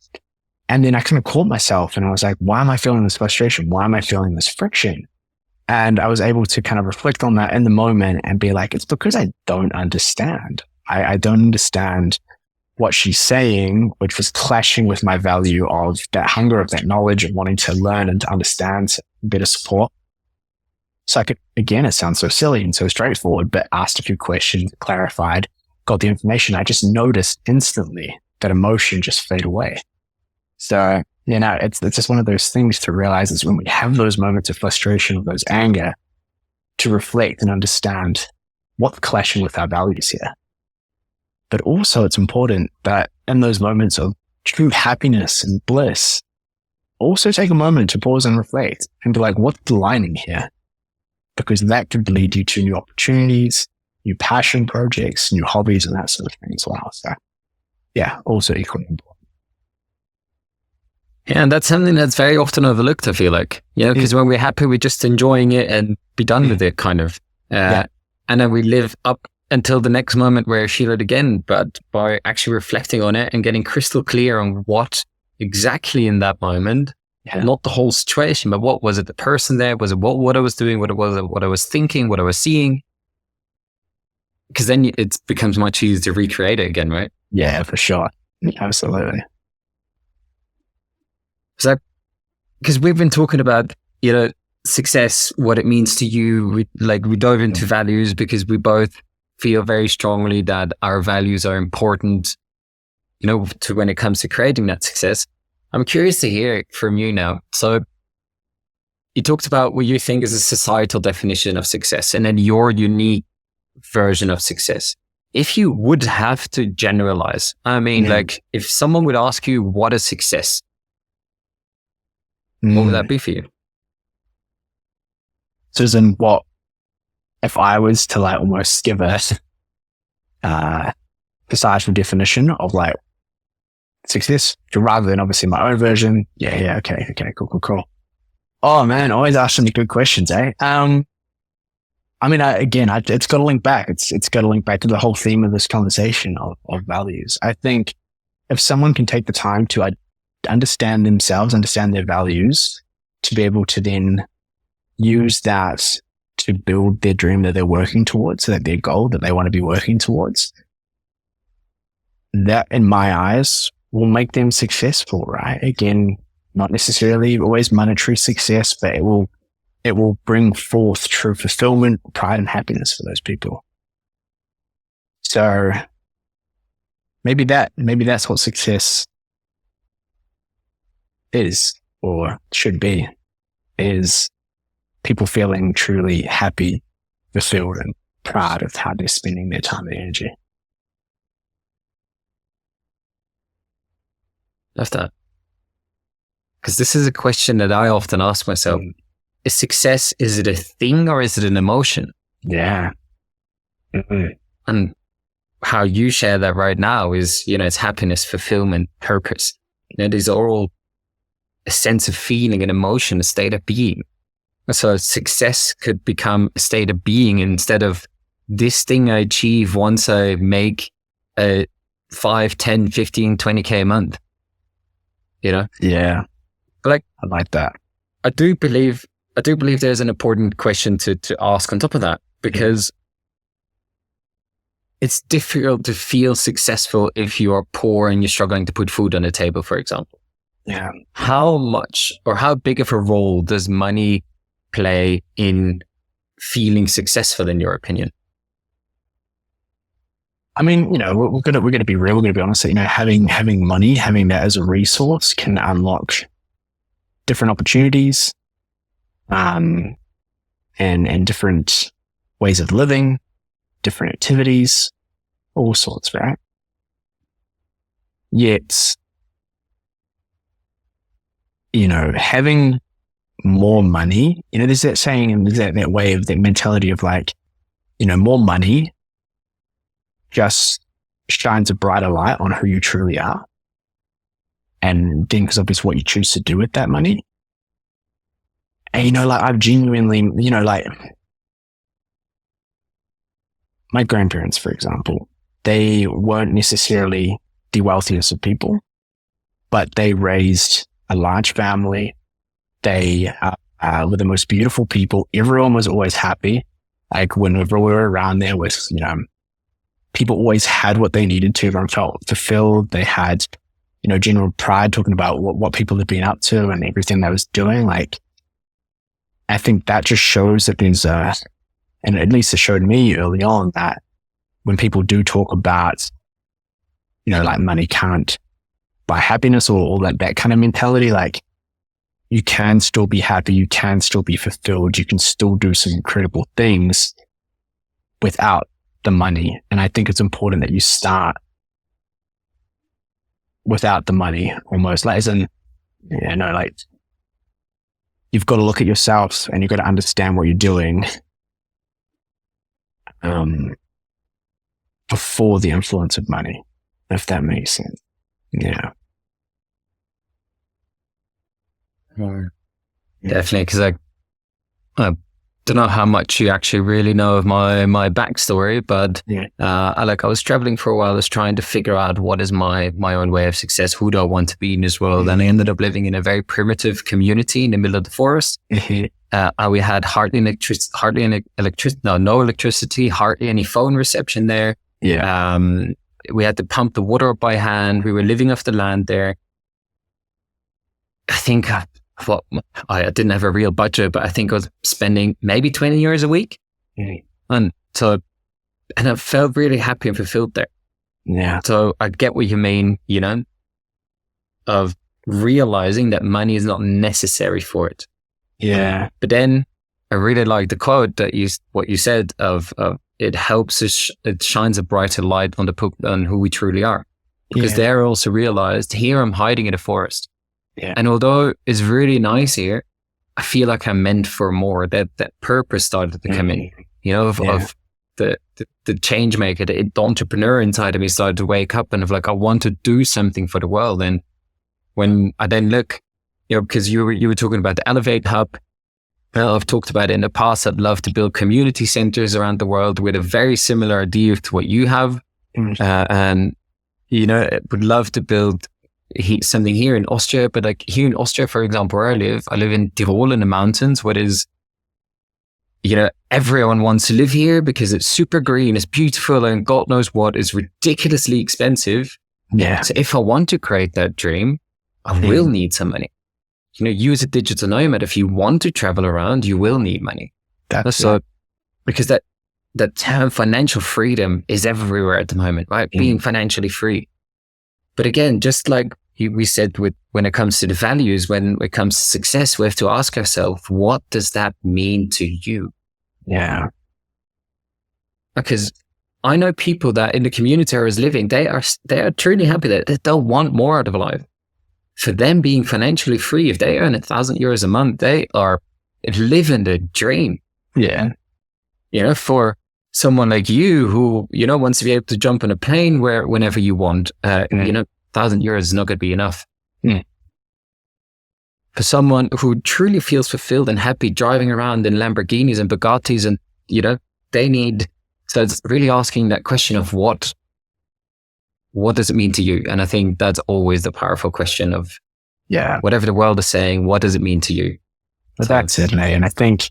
And then I kind of caught myself and I was like, why am I feeling this frustration? Why am I feeling this friction? And I was able to kind of reflect on that in the moment and be like, it's because I don't understand. I don't understand what she's saying, which was clashing with my value of that hunger, of that knowledge, and wanting to learn and to understand, better support. So again, it sounds so silly and so straightforward, but asked a few questions, clarified, got the information. I just noticed instantly that emotion just fade away. So, it's just one of those things to realize is when we have those moments of frustration or those anger, to reflect and understand what's clashing with our values here. But also it's important that in those moments of true happiness and bliss, also take a moment to pause and reflect and be like, what's aligning here? Because that could lead you to new opportunities, new passion projects, new hobbies, and that sort of thing as well. So yeah, also equally important. Yeah, and that's something that's very often overlooked, I feel like. Because when we're happy, we're just enjoying it and be done with it, kind of. And then we live up until the next moment where I feel it again. But by actually reflecting on it and getting crystal clear on what exactly in that moment, not the whole situation, but what was it, the person there? Was it what I was doing? What I was thinking? What I was seeing? Because then it becomes much easier to recreate it again, right? Yeah, for sure. Absolutely. So, because we've been talking about, success, what it means to you. We dove into values because we both feel very strongly that our values are important, to when it comes to creating that success. I'm curious to hear from you now. So you talked about what you think is a societal definition of success and then your unique version of success. If you would have to generalize, if someone would ask you what is success, what would that be for you? So as in what, if I was to almost give a societal definition of success, rather than obviously my own version. Okay, cool. Oh man, always asking the good questions, eh? It's got to link back. It's got to link back to the whole theme of this conversation of values. I think if someone can take the time to understand themselves, understand their values, to be able to then use that to build their dream that they're working towards, so that their goal that they want to be working towards, that in my eyes will make them successful, right? Again, not necessarily always monetary success, but it will bring forth true fulfillment, pride, and happiness for those people. So maybe that's what success is, or should be, is people feeling truly happy, fulfilled, and proud of how they're spending their time and energy. Love that. Because this is a question that I often ask myself. Is success, is it a thing or is it an emotion? Yeah. Mm-hmm. And how you share that right now is, it's happiness, fulfillment, purpose. These are all a sense of feeling, an emotion, a state of being. So success could become a state of being instead of this thing I achieve once I make a 5, 10, 15, 20K a month. Yeah. But I like that. I do believe there's an important question to ask on top of that, because it's difficult to feel successful if you are poor and you're struggling to put food on the table, for example. Yeah. How much or how big of a role does money play in feeling successful, in your opinion? We're gonna be real. We're gonna be honest. Having money, having that as a resource, can unlock different opportunities, and different ways of living, different activities, all sorts, right? Yet, having more money, there's that saying, and there's that way of that mentality of more money just shines a brighter light on who you truly are. And then because obviously what you choose to do with that money. And, I've genuinely, my grandparents, for example, they weren't necessarily the wealthiest of people, but they raised a large family. They were the most beautiful people. Everyone was always happy. Whenever we were around there with, people always had what they needed to. Everyone felt fulfilled. They had, general pride talking about what people had been up to and everything they was doing. I think that just shows that there's and at least it showed me early on that when people do talk about, like money can't buy happiness or all that kind of mentality. Like, you can still be happy. You can still be fulfilled. You can still do some incredible things without the money. And I think it's important that you start without the money, almost, like, as in, like, you've got to look at yourself and you've got to understand what you're doing before the influence of money, if that makes sense. Yeah. Definitely, because I don't know how much you actually really know of my backstory, but I was traveling for a while. I was trying to figure out what is my own way of success. Who do I want to be in this world? And I ended up living in a very primitive community in the middle of the forest. We had no electricity, hardly any phone reception there. Yeah. We had to pump the water up by hand. We were living off the land there. I think I didn't have a real budget, but I think I was spending maybe 20 euros a week. And I felt really happy and fulfilled there. Yeah. So I get what you mean, of realizing that money is not necessary for it. Yeah. But then I really like the quote that what you said of it helps us, it shines a brighter light on who we truly are. Because there I also realized, here I'm hiding in a forest. Yeah. And although it's really nice here, I feel like I'm meant for more. That purpose started to come in, of the change maker, the entrepreneur inside of me started to wake up and I want to do something for the world. And when I then look, because you were talking about the Elevate Hub, well, I've talked about it in the past. I'd love to build community centers around the world with a very similar idea to what you have. And, would love to build something here in Austria, but here in Austria, for example, where I live in Tyrol in the mountains, what is, everyone wants to live here because it's super green, it's beautiful, and God knows what is ridiculously expensive. Yeah. So if I want to create that dream, I will need some money. You as a digital nomad, if you want to travel around, you will need money. Because that term financial freedom is everywhere at the moment, right? Being financially free. But again, just like we said when it comes to the values, when it comes to success, we have to ask ourselves, what does that mean to you? Yeah. Because I know people that in the community I was living, they are truly happy that they don't want more out of life. For them, being financially free, if they earn 1,000 euros a month, they are living the dream. Yeah. For someone like you who, wants to be able to jump on a plane whenever you want, 1,000 euros is not going to be enough. For someone who truly feels fulfilled and happy driving around in Lamborghinis and Bugattis and, they need, so it's really asking that question of what does it mean to you? And I think that's always the powerful question of, whatever the world is saying, what does it mean to you? Well, that's it, mate. And I think,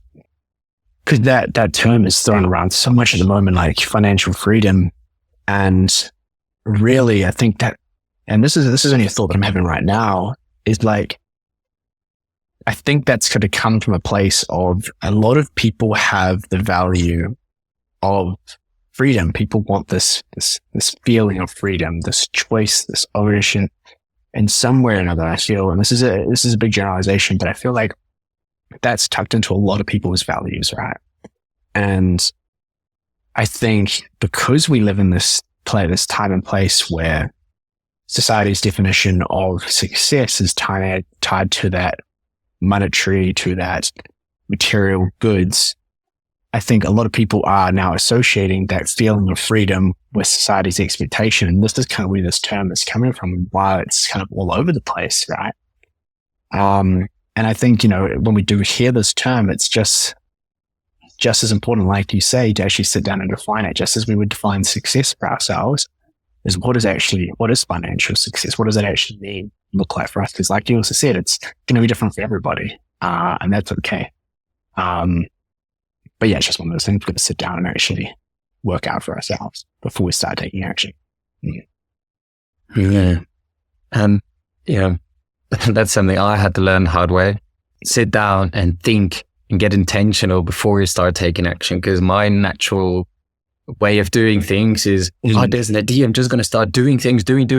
because that term is thrown around so much at the moment, like financial freedom. And really, I think that, and this is only a thought that I'm having right now, is I think that's going to come from a place of a lot of people have the value of freedom. People want this feeling of freedom, this choice, this ownership, and somewhere or another, I feel, and this is a big generalization, but I feel like that's tucked into a lot of people's values, right? And I think because we live in this time and place where society's definition of success is tied to that monetary, to that material goods, I think a lot of people are now associating that feeling of freedom with society's expectation. And this is kind of where this term is coming from and why it's kind of all over the place, right? And I think, when we do hear this term, it's just as important, like you say, to actually sit down and define it, just as we would define success for ourselves, is what is financial success? What does that actually mean, look like for us? Because like you also said, it's going to be different for everybody. And that's okay. But yeah, it's just one of those things we've got to sit down and actually work out for ourselves before we start taking action. Yeah. That's something I had to learn the hard way. Sit down and think and get intentional before you start taking action. Because my natural way of doing things is, oh, there's an idea. I'm just going to start doing things, doing.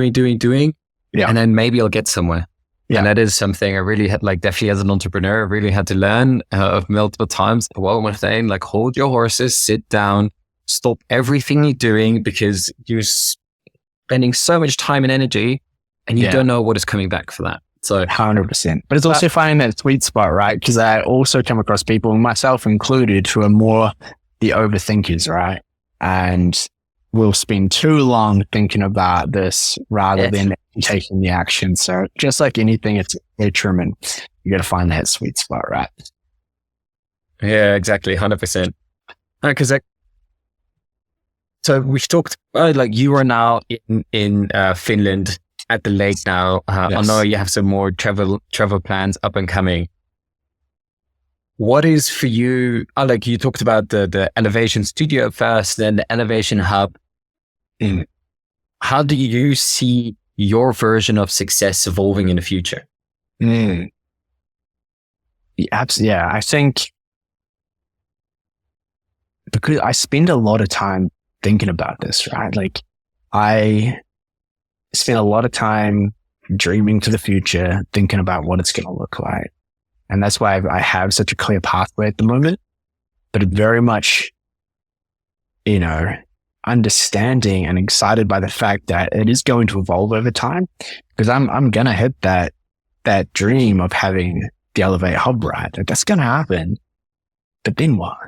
Yeah. And then maybe I'll get somewhere. Yeah. And that is something I really had, like, definitely as an entrepreneur, I really had to learn of multiple times. What I'm saying, like, hold your horses, sit down, stop everything you're doing, because you're spending so much time and energy and you don't know what is coming back for that. So 100%. But it's also finding that sweet spot, right? Because I also come across people, myself included, who are more the overthinkers, right? And we'll spend too long thinking about this rather than taking the action. So just like anything, it's detriment. You got to find that sweet spot, right? Yeah, exactly. 100%. Because so we've talked about, like, you are now in Finland at the lake now. Yes. I know you have some more travel plans up and coming. What is for you, like you talked about the Elevation Studio first, then the Elevation Hub. How do you see your version of success evolving in the future? Yeah, I think because I spend a lot of time thinking about this, right? Like, I spend a lot of time dreaming to the future, thinking about what it's going to look like. And that's why I have such a clear pathway at the moment, but very much, understanding and excited by the fact that it is going to evolve over time, because I'm going to hit that dream of having the Elevate Hub, right? Like, that's going to happen, but then what?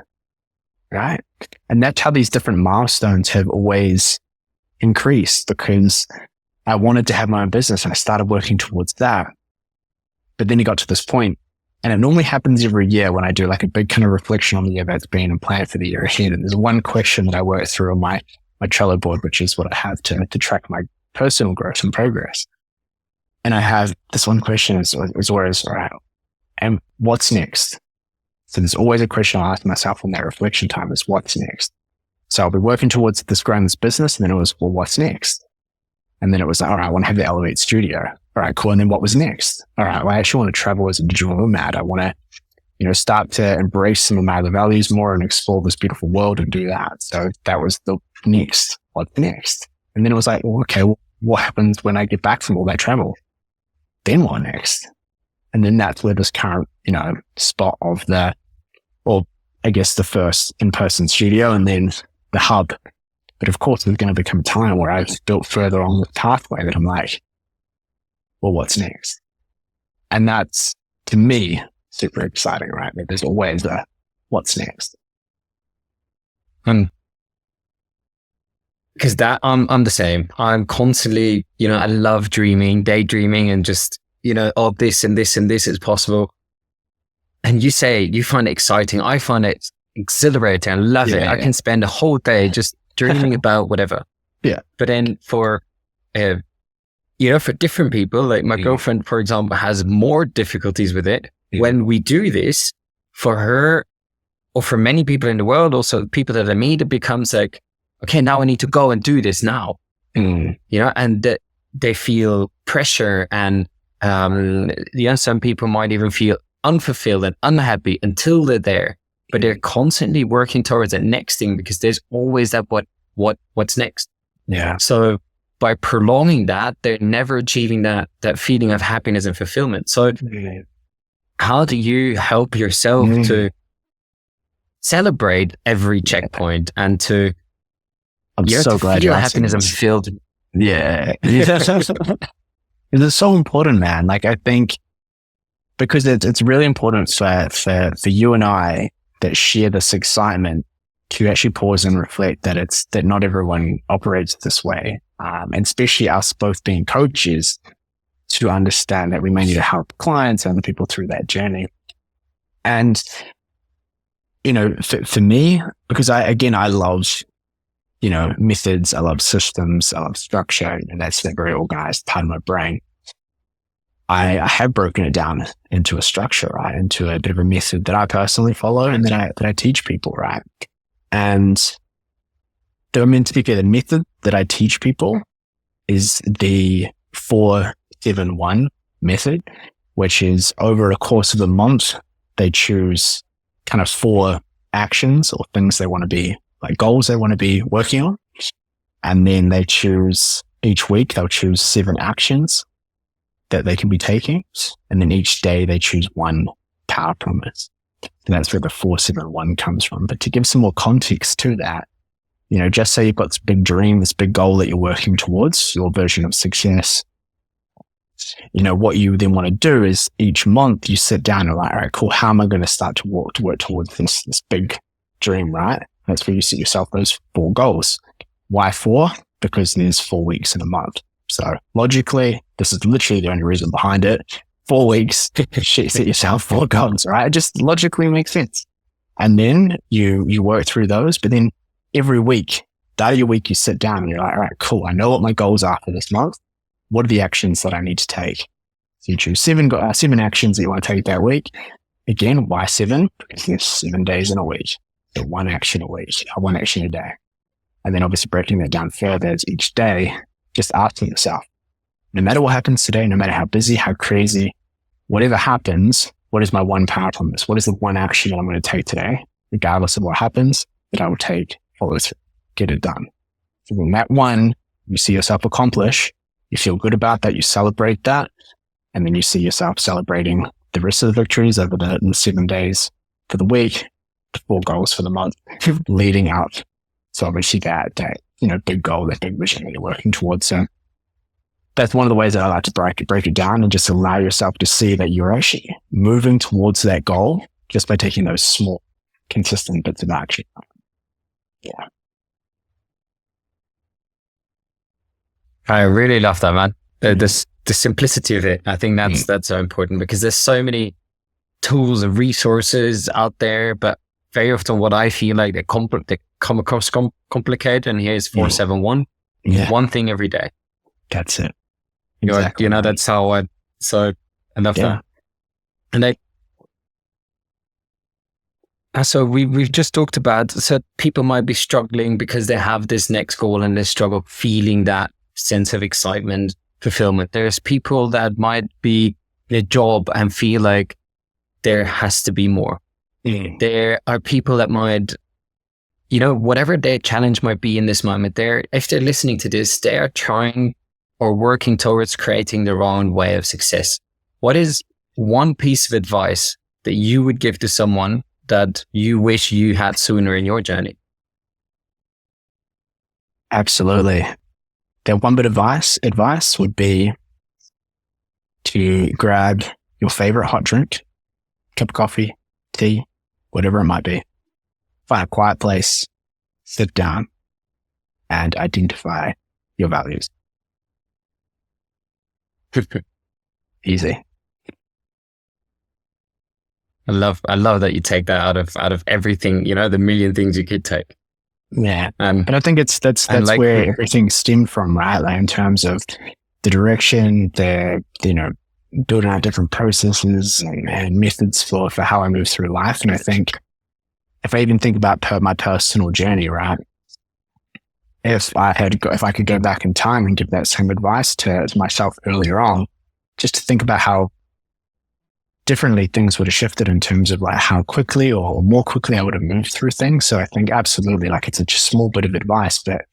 Right? And that's how these different milestones have always increased, because I wanted to have my own business and I started working towards that. But then it got to this point, and it normally happens every year when I do like a big kind of reflection on the year that's been and plan for the year ahead. And there's one question that I work through on my Trello board, which is what I have to track my personal growth and progress. And I have this one question is always, all right, and what's next? So there's always a question I ask myself in that reflection time is, what's next? So I'll be working towards growing this business. And then it was, well, what's next? And then it was, all right, I want to have the Elevate Studio. All right, cool. And then what was next? All right, well, I actually want to travel as a digital nomad. I want to, start to embrace some of my other values more and explore this beautiful world and do that. So that was the next. What's next? And then it was like, well, okay, well, what happens when I get back from all that travel? Then what next? And then that's where this current, spot of the first in-person studio and then the hub. But of course, there's going to become a time where I've built further on the pathway that I'm like, well, what's next? And that's, to me, super exciting, right? That there's always a what's next. Because I'm the same. I'm constantly, I love dreaming, daydreaming, and just, oh, this and this and this is possible. And you say you find it exciting. I find it exhilarating. I love it. I can spend a whole day just dreaming about whatever. Yeah. But then for different people, like my girlfriend, for example, has more difficulties with it. When we do this, for her, or for many people in the world, also people that I meet, it becomes like, okay, now I need to go and do this now. And they feel pressure, and some people might even feel unfulfilled and unhappy until they're there. But they're constantly working towards the next thing, because there's always that what's next. Yeah. So by prolonging that, they're never achieving that feeling of happiness and fulfillment. So how do you help yourself to celebrate every checkpoint and to I'm so glad you're happiness and fulfilled? Yeah. It's so important, man. Like, I think because it's really important for you and I that share this excitement to actually pause and reflect that not everyone operates this way. And especially us both being coaches, to understand that we may need to help clients and other people through that journey. And, for me, because I love, methods, I love systems, I love structure, and that's the very organized part of my brain. I have broken it down into a structure, right? Into a bit of a method that I personally follow and that I teach people, right? And they're meant to be the method that I teach people is the 4-7-1 method, which is over a course of a month, they choose kind of 4 actions or things they want to be like goals they want to be working on. And then they choose each week, they'll choose 7 actions that they can be taking. And then each day they choose one power promise. And that's where the 4-7-1 comes from. But to give some more context to that, just say you've got this big dream, this big goal that you're working towards, your version of success. What you then want to do is each month you sit down and like, all right, cool. How am I going to start to work towards this big dream, right? That's where you set yourself those 4 goals. Why 4? Because there's 4 weeks in a month. So logically, this is literally the only reason behind it. 4 weeks, set yourself 4 goals, right? It just logically makes sense. And then you work through those, but then every week, that of your week, you sit down and you're like, all right, cool. I know what my goals are for this month. What are the actions that I need to take? So you choose 7 actions that you want to take that week. Again, why 7? Because there's 7 days in a week. So 1 action a week, 1 action a day. And then obviously breaking that down further is each day, just asking yourself, no matter what happens today, no matter how busy, how crazy, whatever happens, what is my one power promise? What is the one action that I'm going to take today, regardless of what happens, that I will take, follow through, get it done. So when that one, you see yourself accomplish, you feel good about that, you celebrate that, and then you see yourself celebrating the rest of the victories over the 7 days for the week, the 4 goals for the month, leading out. So obviously that big goal, that big vision that you're working towards. So that's one of the ways that I like to break it down and just allow yourself to see that you're actually moving towards that goal just by taking those small, consistent bits of action. Yeah. I really love that, man. The simplicity of it. I think that's so important because there's so many tools and resources out there, but very often what I feel like they come across complicated, and here's 4-7-1. One thing every day. That's it. Exactly. That's how I love that. And so we've just talked about, so people might be struggling because they have this next goal and they struggle feeling that sense of excitement, fulfillment. There's people that might be in a job and feel like there has to be more. There are people that might, whatever their challenge might be in this moment, if they're listening to this, they are trying or working towards creating their own way of success. What is one piece of advice that you would give to someone that you wish you had sooner in your journey? Absolutely. The one bit of advice would be to grab your favorite hot drink, cup of coffee, tea, whatever it might be. Find a quiet place, sit down, and identify your values. Easy. I love that you take that out of everything, the million things you could take. Yeah. And I think that's where everything stemmed from, right? Like in terms of the direction, building out different processes and methods for how I move through life. And I think if I even think about my personal journey, right? If I could go back in time and give that same advice to myself earlier on, just to think about how differently things would have shifted in terms of like how quickly or more quickly I would have moved through things. So I think absolutely, like it's a just small bit of advice, but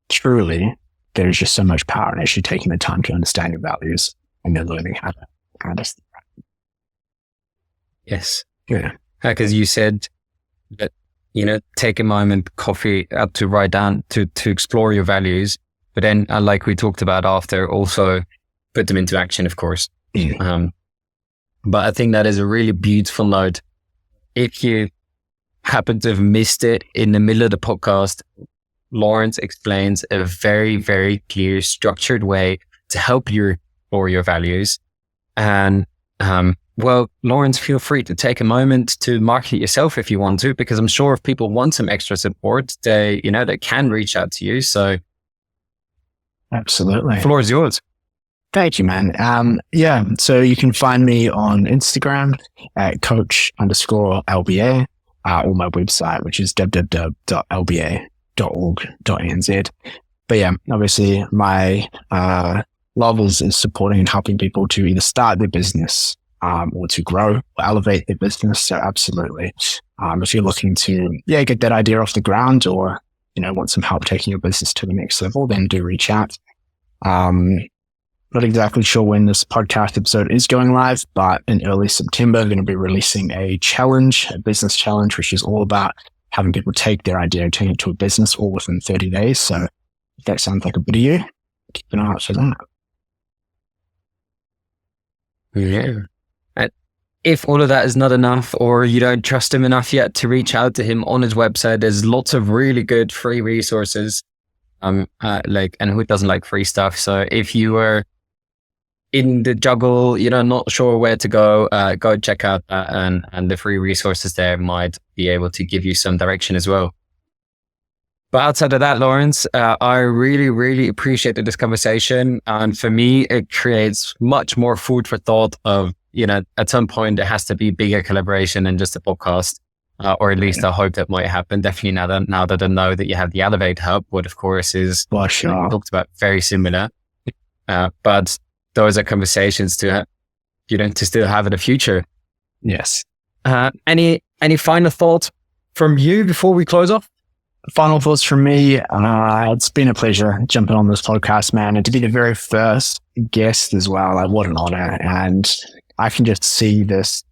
truly there's just so much power in actually taking the time to understand your values and then learning how to kind of. Yes. Yeah. Because you said that, take a moment, coffee to write down, to explore your values. But then, like we talked about after, also put them into action, of course. Mm. But I think that is a really beautiful note. If you happen to have missed it in the middle of the podcast, Laurence explains a very, very clear, structured way to help you explore your values. And, Laurence, feel free to take a moment to market yourself if you want to, because I'm sure if people want some extra support, they can reach out to you. So absolutely. The floor is yours. Thank you, man. So you can find me on Instagram at coach_LBA, or my website, which is www.lba.org.nz. But yeah, obviously my love is supporting and helping people to either start their business or to grow or elevate their business. So absolutely, If you're looking to, get that idea off the ground, or, want some help taking your business to the next level, then do reach out. Not exactly sure when this podcast episode is going live, but in early September, I'm going to be releasing a challenge, a business challenge, which is all about having people take their idea and turn it into a business all within 30 days. So if that sounds like a bit of you, keep an eye out for that. Yeah. And if all of that is not enough, or you don't trust him enough yet to reach out to him on his website, there's lots of really good free resources. And who doesn't like free stuff? So if you were in the juggle, not sure where to go check out that, and the free resources there might be able to give you some direction as well. But outside of that, Laurence, I really, really appreciated this conversation. And for me, it creates much more food for thought of, at some point there has to be bigger collaboration than just a podcast, or at least I hope that might happen. Definitely now that I know that you have the Elevate Hub, what of course is talked about very similar. But those are conversations to still have in the future. Yes. Any final thoughts from you before we close off? Final thoughts from me. It's been a pleasure jumping on this podcast, man, and to be the very first guest as well. What an honor. And I can just see this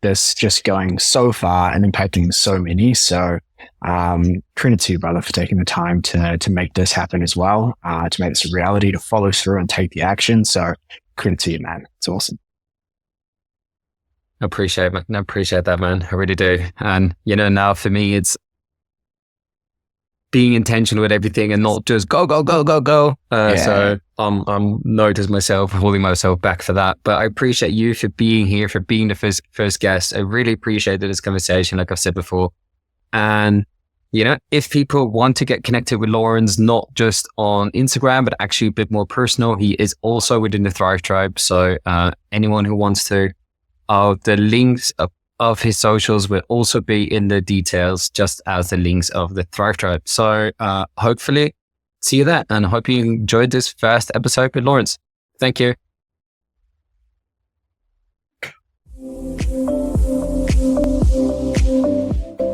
just going so far and impacting so many. So, credit to you, brother, for taking the time to make this happen as well, to make this a reality, to follow through and take the action. So credit to you, man. It's awesome. I appreciate that, man. I really do. And, now for me, it's being intentional with everything and not just go. So I'm noticed myself, holding myself back for that. But I appreciate you for being here, for being the first guest. I really appreciated this conversation, like I've said before. And, if people want to get connected with Laurence, not just on Instagram, but actually a bit more personal, he is also within the Thrive Tribe. So anyone who wants to, the links of his socials will also be in the details, just as the links of the Thrive Tribe. So hopefully see you there, and I hope you enjoyed this first episode with Laurence. Thank you.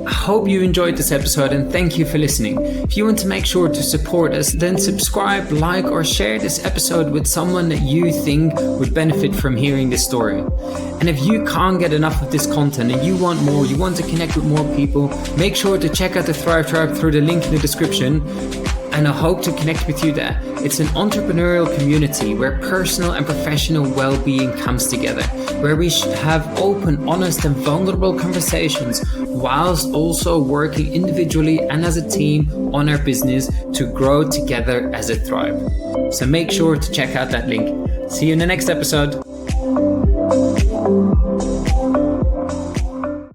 I hope you enjoyed this episode, and thank you for listening. If you want to make sure to support us, then subscribe, like, or share this episode with someone that you think would benefit from hearing this story. And if you can't get enough of this content and you want more, you want to connect with more people, make sure to check out the Thrive Tribe through the link in the description. And I hope to connect with you there. It's an entrepreneurial community where personal and professional well-being comes together, where we should have open, honest, and vulnerable conversations, whilst also working individually and as a team on our business to grow together as a tribe. So make sure to check out that link. See you in the next episode.